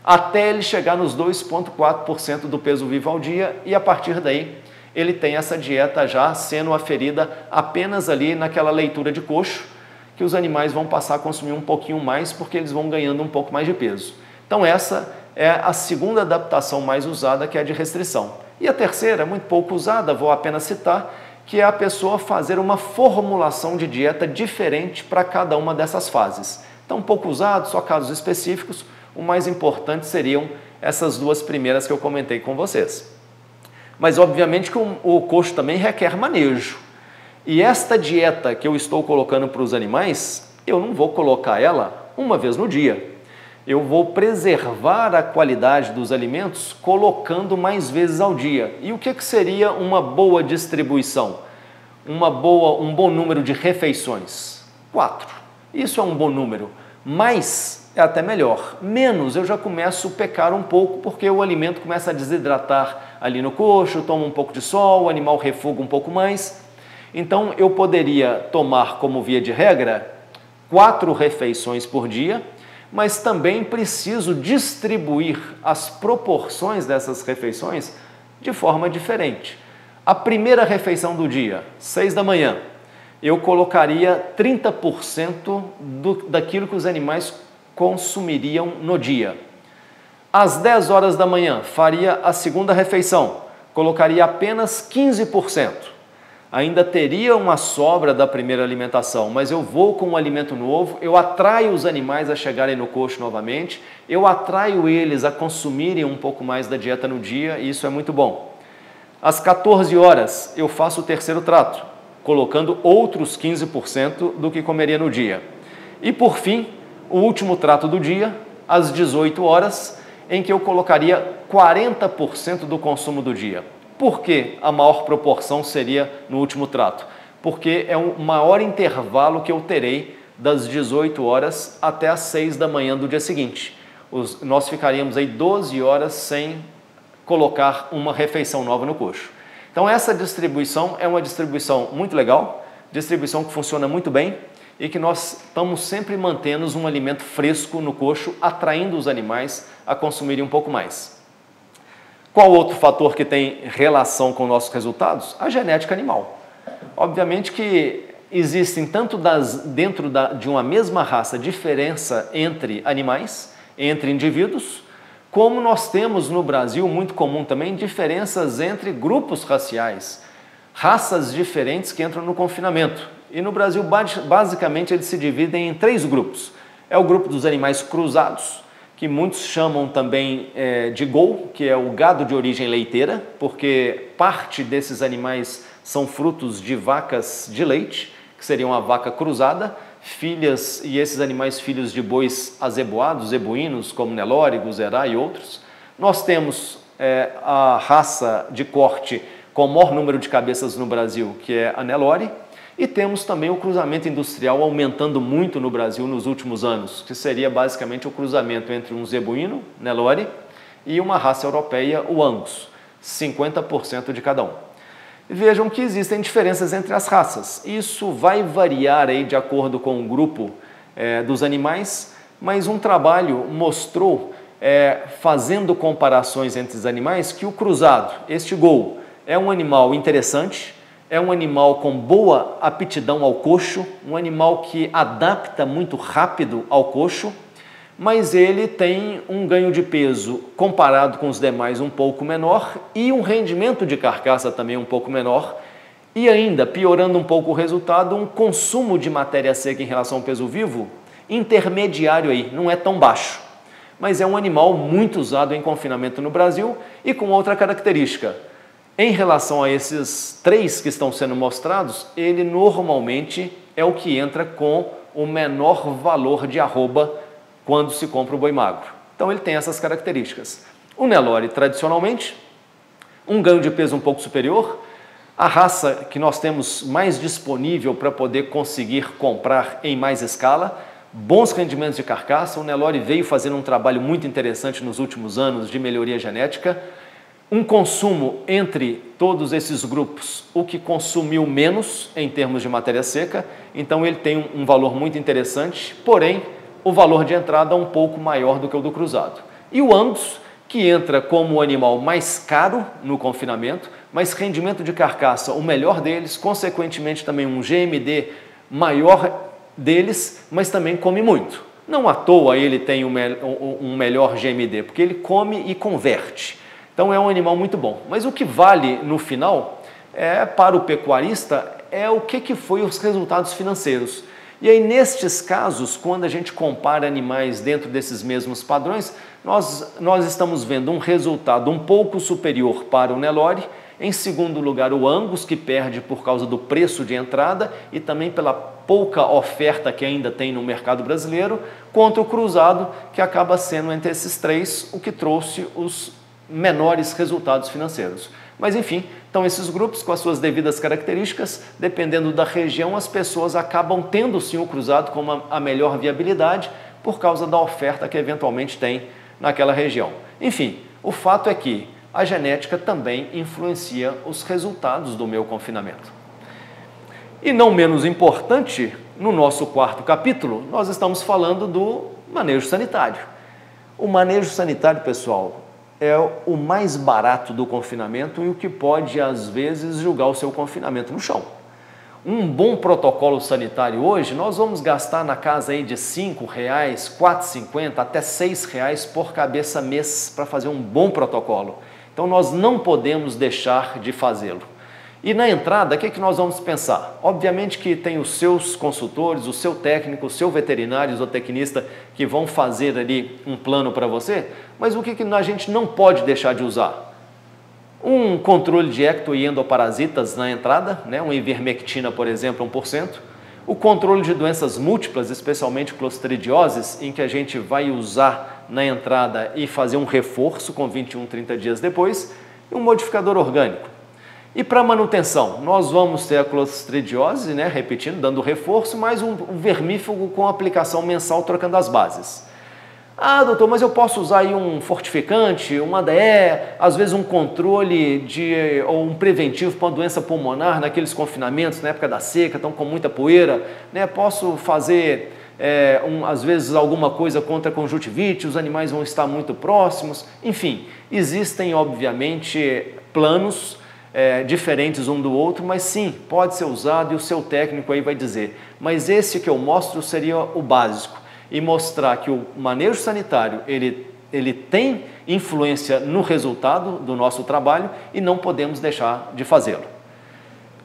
até ele chegar nos 2,4% do peso vivo ao dia, e a partir daí ele tem essa dieta já sendo aferida apenas ali naquela leitura de coxo, que os animais vão passar a consumir um pouquinho mais porque eles vão ganhando um pouco mais de peso. Então essa é a segunda adaptação mais usada, que é a de restrição. E a terceira, muito pouco usada, vou apenas citar, que é a pessoa fazer uma formulação de dieta diferente para cada uma dessas fases. Então, pouco usado, só casos específicos. O mais importante seriam essas duas primeiras que eu comentei com vocês. Mas, obviamente, que o coxo também requer manejo. E esta dieta que eu estou colocando para os animais, eu não vou colocar ela uma vez no dia. Eu vou preservar a qualidade dos alimentos colocando mais vezes ao dia. E o que seria uma boa distribuição? Um bom número de refeições? 4. Isso é um bom número. Mais é até melhor. Menos eu já começo a pecar um pouco, porque o alimento começa a desidratar ali no coxo, toma um pouco de sol, o animal refuga um pouco mais. Então eu poderia tomar como via de regra 4 refeições por dia, mas também preciso distribuir as proporções dessas refeições de forma diferente. A primeira refeição do dia, 6 da manhã, eu colocaria 30% daquilo que os animais consumiriam no dia. Às 10 horas da manhã, faria a segunda refeição, colocaria apenas 15%. Ainda teria uma sobra da primeira alimentação, mas eu vou com um alimento novo, eu atraio os animais a chegarem no coxo novamente, eu atraio eles a consumirem um pouco mais da dieta no dia, e isso é muito bom. Às 14 horas, eu faço o terceiro trato, colocando outros 15% do que comeria no dia. E por fim, o último trato do dia, às 18 horas, em que eu colocaria 40% do consumo do dia. Por que a maior proporção seria no último trato? Porque é o maior intervalo que eu terei das 18 horas até as 6 da manhã do dia seguinte. Nós ficaríamos aí 12 horas sem colocar uma refeição nova no coxo. Então essa distribuição é uma distribuição muito legal, distribuição que funciona muito bem e que nós estamos sempre mantendo um alimento fresco no coxo, atraindo os animais a consumirem um pouco mais. Qual outro fator que tem relação com nossos resultados? A genética animal. Obviamente que existem tanto dentro de uma mesma raça diferença entre animais, entre indivíduos, como nós temos no Brasil, muito comum também, diferenças entre grupos raciais, raças diferentes que entram no confinamento. E no Brasil, basicamente, eles se dividem em 3 grupos. É o grupo dos animais cruzados, que muitos chamam também de GOL, que é o gado de origem leiteira, porque parte desses animais são frutos de vacas de leite, que seriam a vaca cruzada, filhas, e esses animais filhos de bois azeboados, zebuínos, como Nelore, Guzerá e outros. Nós temos a raça de corte com o maior número de cabeças no Brasil, que é a Nelore, E temos também o cruzamento industrial aumentando muito no Brasil nos últimos anos, que seria basicamente o cruzamento entre um zebuíno, Nelore, e uma raça europeia, o Angus, 50% de cada um. Vejam que existem diferenças entre as raças. Isso vai variar aí de acordo com o grupo dos animais, mas um trabalho mostrou, fazendo comparações entre os animais, que o cruzado, este Gol, é um animal interessante, é um animal com boa aptidão ao coxo, um animal que adapta muito rápido ao coxo, mas ele tem um ganho de peso comparado com os demais um pouco menor e um rendimento de carcaça também um pouco menor e ainda, piorando um pouco o resultado, um consumo de matéria seca em relação ao peso vivo intermediário aí, não é tão baixo, mas é um animal muito usado em confinamento no Brasil e com outra característica. Em relação a esses 3 que estão sendo mostrados, ele normalmente é o que entra com o menor valor de arroba quando se compra o boi magro. Então ele tem essas características. O Nelore, tradicionalmente, um ganho de peso um pouco superior, a raça que nós temos mais disponível para poder conseguir comprar em mais escala, bons rendimentos de carcaça. O Nelore veio fazendo um trabalho muito interessante nos últimos anos de melhoria genética, um consumo entre todos esses grupos, o que consumiu menos em termos de matéria seca, então ele tem um valor muito interessante, porém o valor de entrada é um pouco maior do que o do cruzado. E o Angus, que entra como o animal mais caro no confinamento, mas rendimento de carcaça o melhor deles, consequentemente também um GMD maior deles, mas também come muito. Não à toa ele tem um melhor GMD, porque ele come e converte. Então é um animal muito bom. Mas o que vale no final, para o pecuarista, é o que foi os resultados financeiros. E aí, nestes casos, quando a gente compara animais dentro desses mesmos padrões, nós estamos vendo um resultado um pouco superior para o Nelore, em segundo lugar o Angus, que perde por causa do preço de entrada e também pela pouca oferta que ainda tem no mercado brasileiro, contra o cruzado, que acaba sendo entre esses 3 o que trouxe os menores resultados financeiros. Mas enfim, então esses grupos com as suas devidas características, dependendo da região, as pessoas acabam tendo sim o cruzado como a melhor viabilidade por causa da oferta que eventualmente tem naquela região. Enfim, o fato é que a genética também influencia os resultados do meu confinamento. E não menos importante, no nosso 4º capítulo, nós estamos falando do manejo sanitário. O manejo sanitário, pessoal, é o mais barato do confinamento e o que pode, às vezes, julgar o seu confinamento no chão. Um bom protocolo sanitário hoje, nós vamos gastar na casa aí de R$ 5, R$ 4,50 até R$ 6 por cabeça mês para fazer um bom protocolo. Então nós não podemos deixar de fazê-lo. E na entrada, o que nós vamos pensar? Obviamente que tem os seus consultores, o seu técnico, o seu veterinário, o zootecnista que vão fazer ali um plano para você, mas o que a gente não pode deixar de usar? Um controle de ecto e endoparasitas na entrada, né? Uma ivermectina, por exemplo, 1%. O controle de doenças múltiplas, especialmente clostridioses, em que a gente vai usar na entrada e fazer um reforço com 21, 30 dias depois, e um modificador orgânico. E para manutenção, nós vamos ter a clostridiose, né, repetindo, dando reforço, mais um vermífugo com aplicação mensal trocando as bases. Ah, doutor, mas eu posso usar aí um fortificante, um ADE, às vezes um controle ou um preventivo para uma doença pulmonar naqueles confinamentos, na época da seca, estão com muita poeira, né? Posso fazer, às vezes, alguma coisa contra a conjuntivite, os animais vão estar muito próximos. Enfim, existem, obviamente, planos diferentes um do outro, mas sim, pode ser usado e o seu técnico aí vai dizer. Mas esse que eu mostro seria o básico. E mostrar que o manejo sanitário ele tem influência no resultado do nosso trabalho e não podemos deixar de fazê-lo.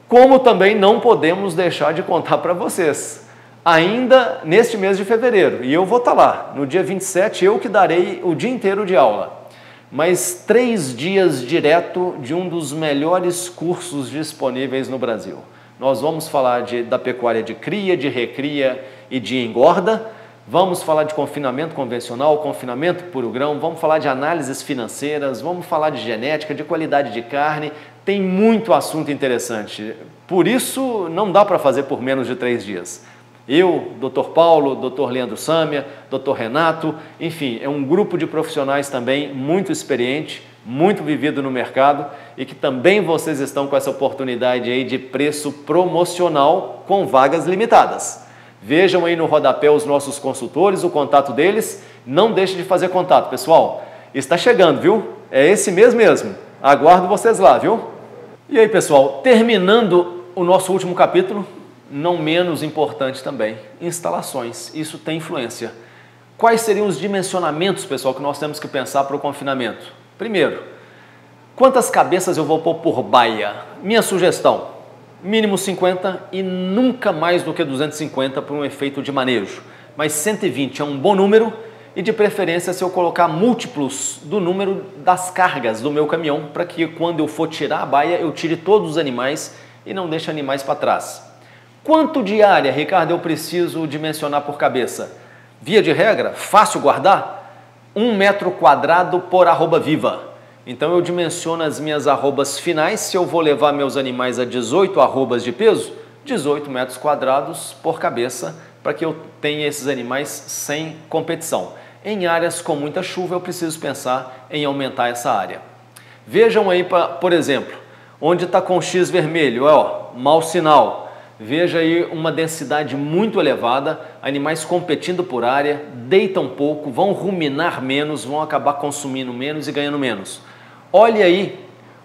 Como também não podemos deixar de contar para vocês, ainda neste mês de fevereiro, e eu vou estar lá, no dia 27, eu que darei o dia inteiro de aula, mas 3 dias direto de um dos melhores cursos disponíveis no Brasil. Nós vamos falar da pecuária de cria, de recria e de engorda, Vamos falar de confinamento convencional, confinamento puro grão, vamos falar de análises financeiras, vamos falar de genética, de qualidade de carne. Tem muito assunto interessante. Por isso, não dá para fazer por menos de 3 dias. Eu, Dr. Paulo, Dr. Leandro Sâmia, Dr. Renato, enfim, é um grupo de profissionais também muito experiente, muito vivido no mercado e que também vocês estão com essa oportunidade aí de preço promocional com vagas limitadas. Vejam aí no rodapé os nossos consultores, o contato deles. Não deixe de fazer contato, pessoal. Está chegando, viu? É esse mês mesmo. Aguardo vocês lá, viu? E aí, pessoal, terminando o nosso último capítulo, não menos importante também, instalações. Isso tem influência. Quais seriam os dimensionamentos, pessoal, que nós temos que pensar para o confinamento? Primeiro, quantas cabeças eu vou pôr por baia? Minha sugestão, mínimo 50 e nunca mais do que 250 para um efeito de manejo. Mas 120 é um bom número e de preferência se eu colocar múltiplos do número das cargas do meu caminhão para que quando eu for tirar a baia eu tire todos os animais e não deixe animais para trás. Quanto de área, Ricardo, eu preciso dimensionar por cabeça? Via de regra, fácil guardar, 1 metro quadrado por arroba viva. Então eu dimensiono as minhas arrobas finais, se eu vou levar meus animais a 18 arrobas de peso, 18 metros quadrados por cabeça, para que eu tenha esses animais sem competição. Em áreas com muita chuva eu preciso pensar em aumentar essa área. Vejam aí, por exemplo, onde está com X vermelho, ó, mau sinal. Veja aí uma densidade muito elevada, animais competindo por área, deitam pouco, vão ruminar menos, vão acabar consumindo menos e ganhando menos. Olhe aí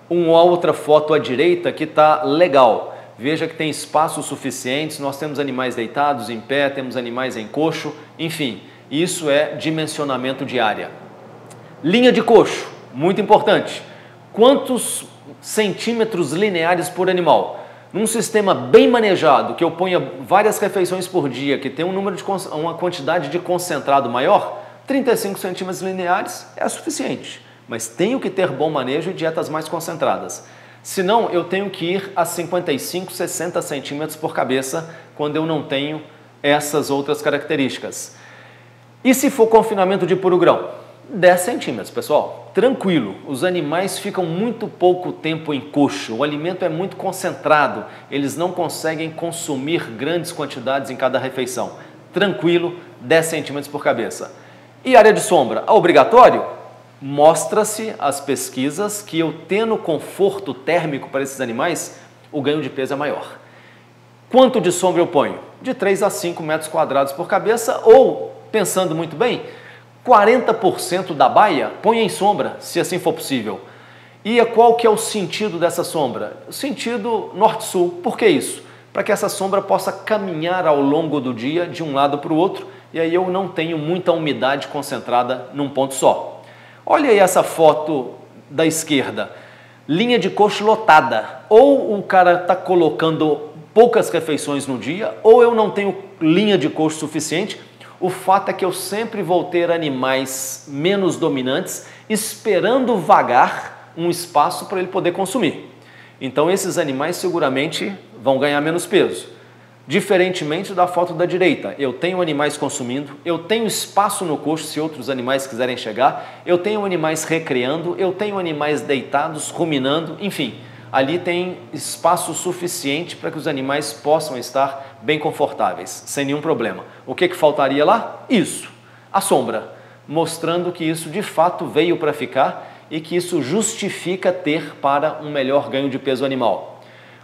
uma outra foto à direita que está legal. Veja que tem espaços suficientes, nós temos animais deitados, em pé, temos animais em coxo, enfim, isso é dimensionamento de área. Linha de coxo, muito importante. Quantos centímetros lineares por animal? Num sistema bem manejado, que eu ponha várias refeições por dia, que tem uma quantidade de concentrado maior, 35 centímetros lineares é suficiente. Mas tenho que ter bom manejo e dietas mais concentradas. Senão, eu tenho que ir a 55, 60 centímetros por cabeça, quando eu não tenho essas outras características. E se for confinamento de puro grão? 10 centímetros, pessoal. Tranquilo, os animais ficam muito pouco tempo em coxo, o alimento é muito concentrado, eles não conseguem consumir grandes quantidades em cada refeição. Tranquilo, 10 centímetros por cabeça. E área de sombra, obrigatório? Mostra-se as pesquisas que eu tendo conforto térmico para esses animais, o ganho de peso é maior. Quanto de sombra eu ponho? De 3 a 5 metros quadrados por cabeça ou, pensando muito bem, 40% da baia põe em sombra, se assim for possível. E qual que é o sentido dessa sombra? O sentido norte-sul. Por que isso? Para que essa sombra possa caminhar ao longo do dia de um lado para o outro e aí eu não tenho muita umidade concentrada num ponto só. Olha aí essa foto da esquerda. Linha de coxo lotada. Ou o cara está colocando poucas refeições no dia ou eu não tenho linha de coxo suficiente. O fato é que eu sempre vou ter animais menos dominantes esperando vagar um espaço para ele poder consumir. Então esses animais seguramente vão ganhar menos peso. Diferentemente da foto da direita, eu tenho animais consumindo, eu tenho espaço no coxo se outros animais quiserem chegar, eu tenho animais recreando, eu tenho animais deitados, ruminando, enfim. Ali tem espaço suficiente para que os animais possam estar bem confortáveis, sem nenhum problema. O que faltaria lá? Isso, a sombra, mostrando que isso de fato veio para ficar e que isso justifica ter para um melhor ganho de peso animal.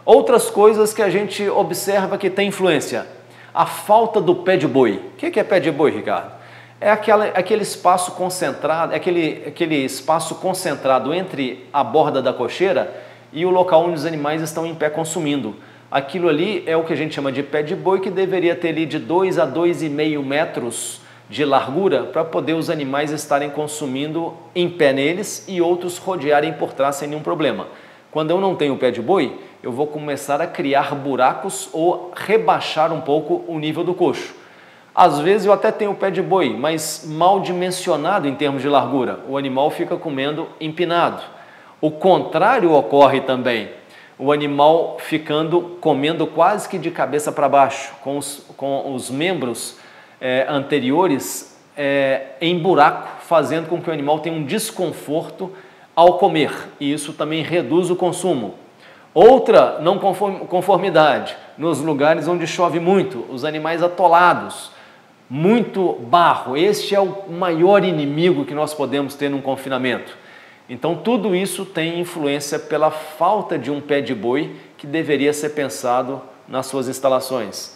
Outras coisas que a gente observa que tem influência. A falta do pé de boi. O que é pé de boi, Ricardo? É aquele espaço concentrado, aquele espaço concentrado entre a borda da cocheira e o local onde os animais estão em pé consumindo. Aquilo ali é o que a gente chama de pé de boi, que deveria ter ali de 2 a 2,5 metros de largura para poder os animais estarem consumindo em pé neles e outros rodearem por trás sem nenhum problema. Quando eu não tenho pé de boi, eu vou começar a criar buracos ou rebaixar um pouco o nível do coxo. Às vezes eu até tenho pé de boi, mas mal dimensionado em termos de largura. O animal fica comendo empinado. O contrário ocorre também, o animal comendo quase que de cabeça para baixo, com os membros anteriores em buraco, fazendo com que o animal tenha um desconforto ao comer, e isso também reduz o consumo. Outra não conformidade, nos lugares onde chove muito, os animais atolados, muito barro, este é o maior inimigo que nós podemos ter num confinamento. Então tudo isso tem influência pela falta de um pé de boi que deveria ser pensado nas suas instalações.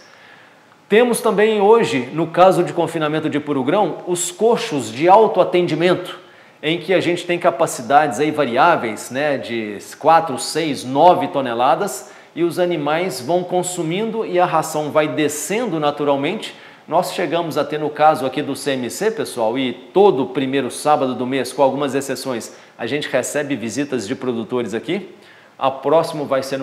Temos também hoje, no caso de confinamento de puro grão, os coxos de autoatendimento, em que a gente tem capacidades aí variáveis, né, de 4, 6, 9 toneladas, e os animais vão consumindo e a ração vai descendo naturalmente. Nós chegamos a ter, no caso aqui do CMC, pessoal, e todo primeiro sábado do mês, com algumas exceções, a gente recebe visitas de produtores aqui. A próxima vai ser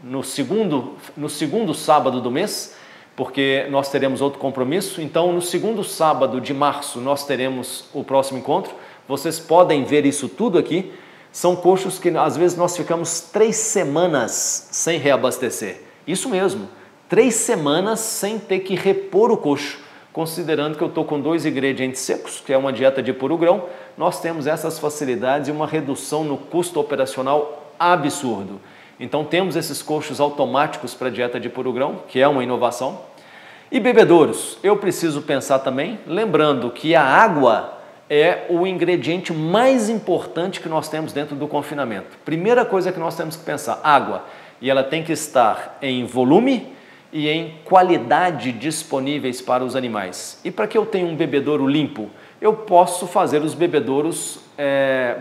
no segundo sábado do mês, porque nós teremos outro compromisso. Então, no segundo sábado de março, nós teremos o próximo encontro. Vocês podem ver isso tudo aqui. São coxos que, às vezes, nós ficamos 3 semanas sem reabastecer. Isso mesmo, 3 semanas sem ter que repor o coxo. Considerando que eu estou com 2 ingredientes secos, que é uma dieta de puro grão, nós temos essas facilidades e uma redução no custo operacional absurdo. Então, temos esses coxos automáticos para a dieta de puro grão, que é uma inovação. E bebedouros, eu preciso pensar também, lembrando que a água é o ingrediente mais importante que nós temos dentro do confinamento. Primeira coisa que nós temos que pensar, água. E ela tem que estar em volume e em qualidade disponíveis para os animais. E para que eu tenha um bebedouro limpo, eu posso fazer os bebedouros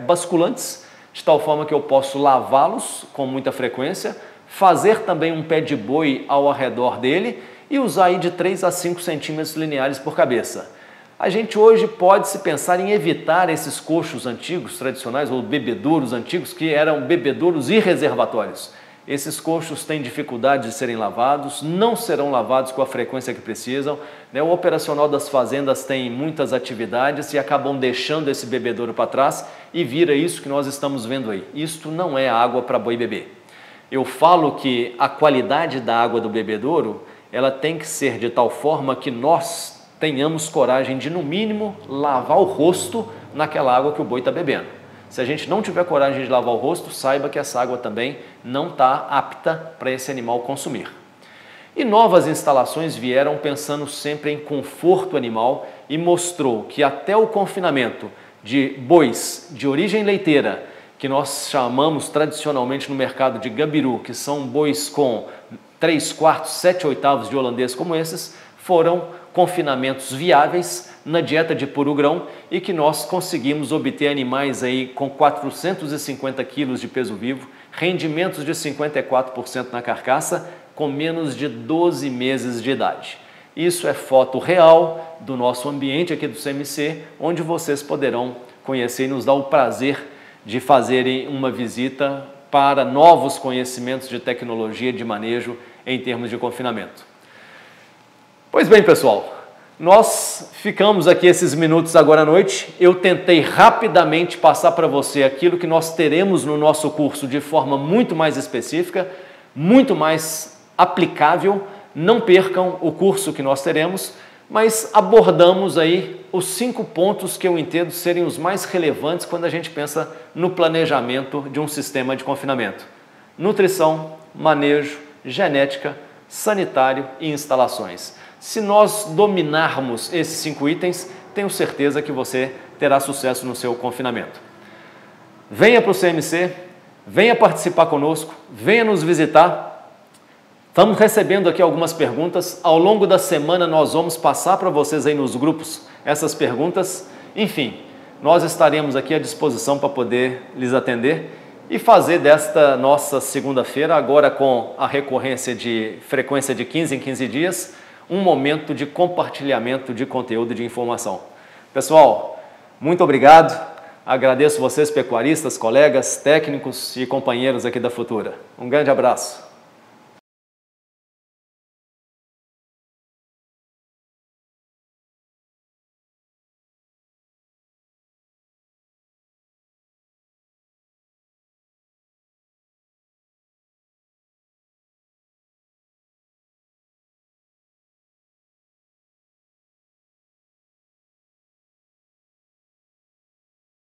basculantes, de tal forma que eu posso lavá-los com muita frequência, fazer também um pé de boi ao redor dele e usar aí de 3 a 5 centímetros lineares por cabeça. A gente hoje pode se pensar em evitar esses coxos antigos, tradicionais, ou bebedouros antigos, que eram bebedouros e reservatórios. Esses coxos têm dificuldade de serem lavados, não serão lavados com a frequência que precisam. O operacional das fazendas tem muitas atividades e acabam deixando esse bebedouro para trás e vira isso que nós estamos vendo aí. Isto não é água para boi beber. Eu falo que a qualidade da água do bebedouro, ela tem que ser de tal forma que nós tenhamos coragem de, no mínimo, lavar o rosto naquela água que o boi está bebendo. Se a gente não tiver coragem de lavar o rosto, saiba que essa água também não está apta para esse animal consumir. E novas instalações vieram pensando sempre em conforto animal e mostrou que até o confinamento de bois de origem leiteira, que nós chamamos tradicionalmente no mercado de gabiru, que são bois com 3/4, 7/8 de holandês como esses, foram confinamentos viáveis na dieta de puro grão e que nós conseguimos obter animais aí com 450 quilos de peso vivo, rendimentos de 54% na carcaça, com menos de 12 meses de idade. Isso é foto real do nosso ambiente aqui do CMC, onde vocês poderão conhecer e nos dar o prazer de fazerem uma visita para novos conhecimentos de tecnologia de manejo em termos de confinamento. Pois bem, pessoal, nós ficamos aqui esses minutos agora à noite. Eu tentei rapidamente passar para você aquilo que nós teremos no nosso curso de forma muito mais específica, muito mais aplicável. Não percam o curso que nós teremos, mas abordamos aí os 5 pontos que eu entendo serem os mais relevantes quando a gente pensa no planejamento de um sistema de confinamento: nutrição, manejo, genética, sanitário e instalações. Se nós dominarmos esses 5 itens, tenho certeza que você terá sucesso no seu confinamento. Venha para o CMC, venha participar conosco, venha nos visitar. Estamos recebendo aqui algumas perguntas. Ao longo da semana nós vamos passar para vocês aí nos grupos essas perguntas. Enfim, nós estaremos aqui à disposição para poder lhes atender e fazer desta nossa segunda-feira, agora com a recorrência de frequência de 15 em 15 dias, um momento de compartilhamento de conteúdo e de informação. Pessoal, muito obrigado. Agradeço vocês, pecuaristas, colegas, técnicos e companheiros aqui da Futura. Um grande abraço.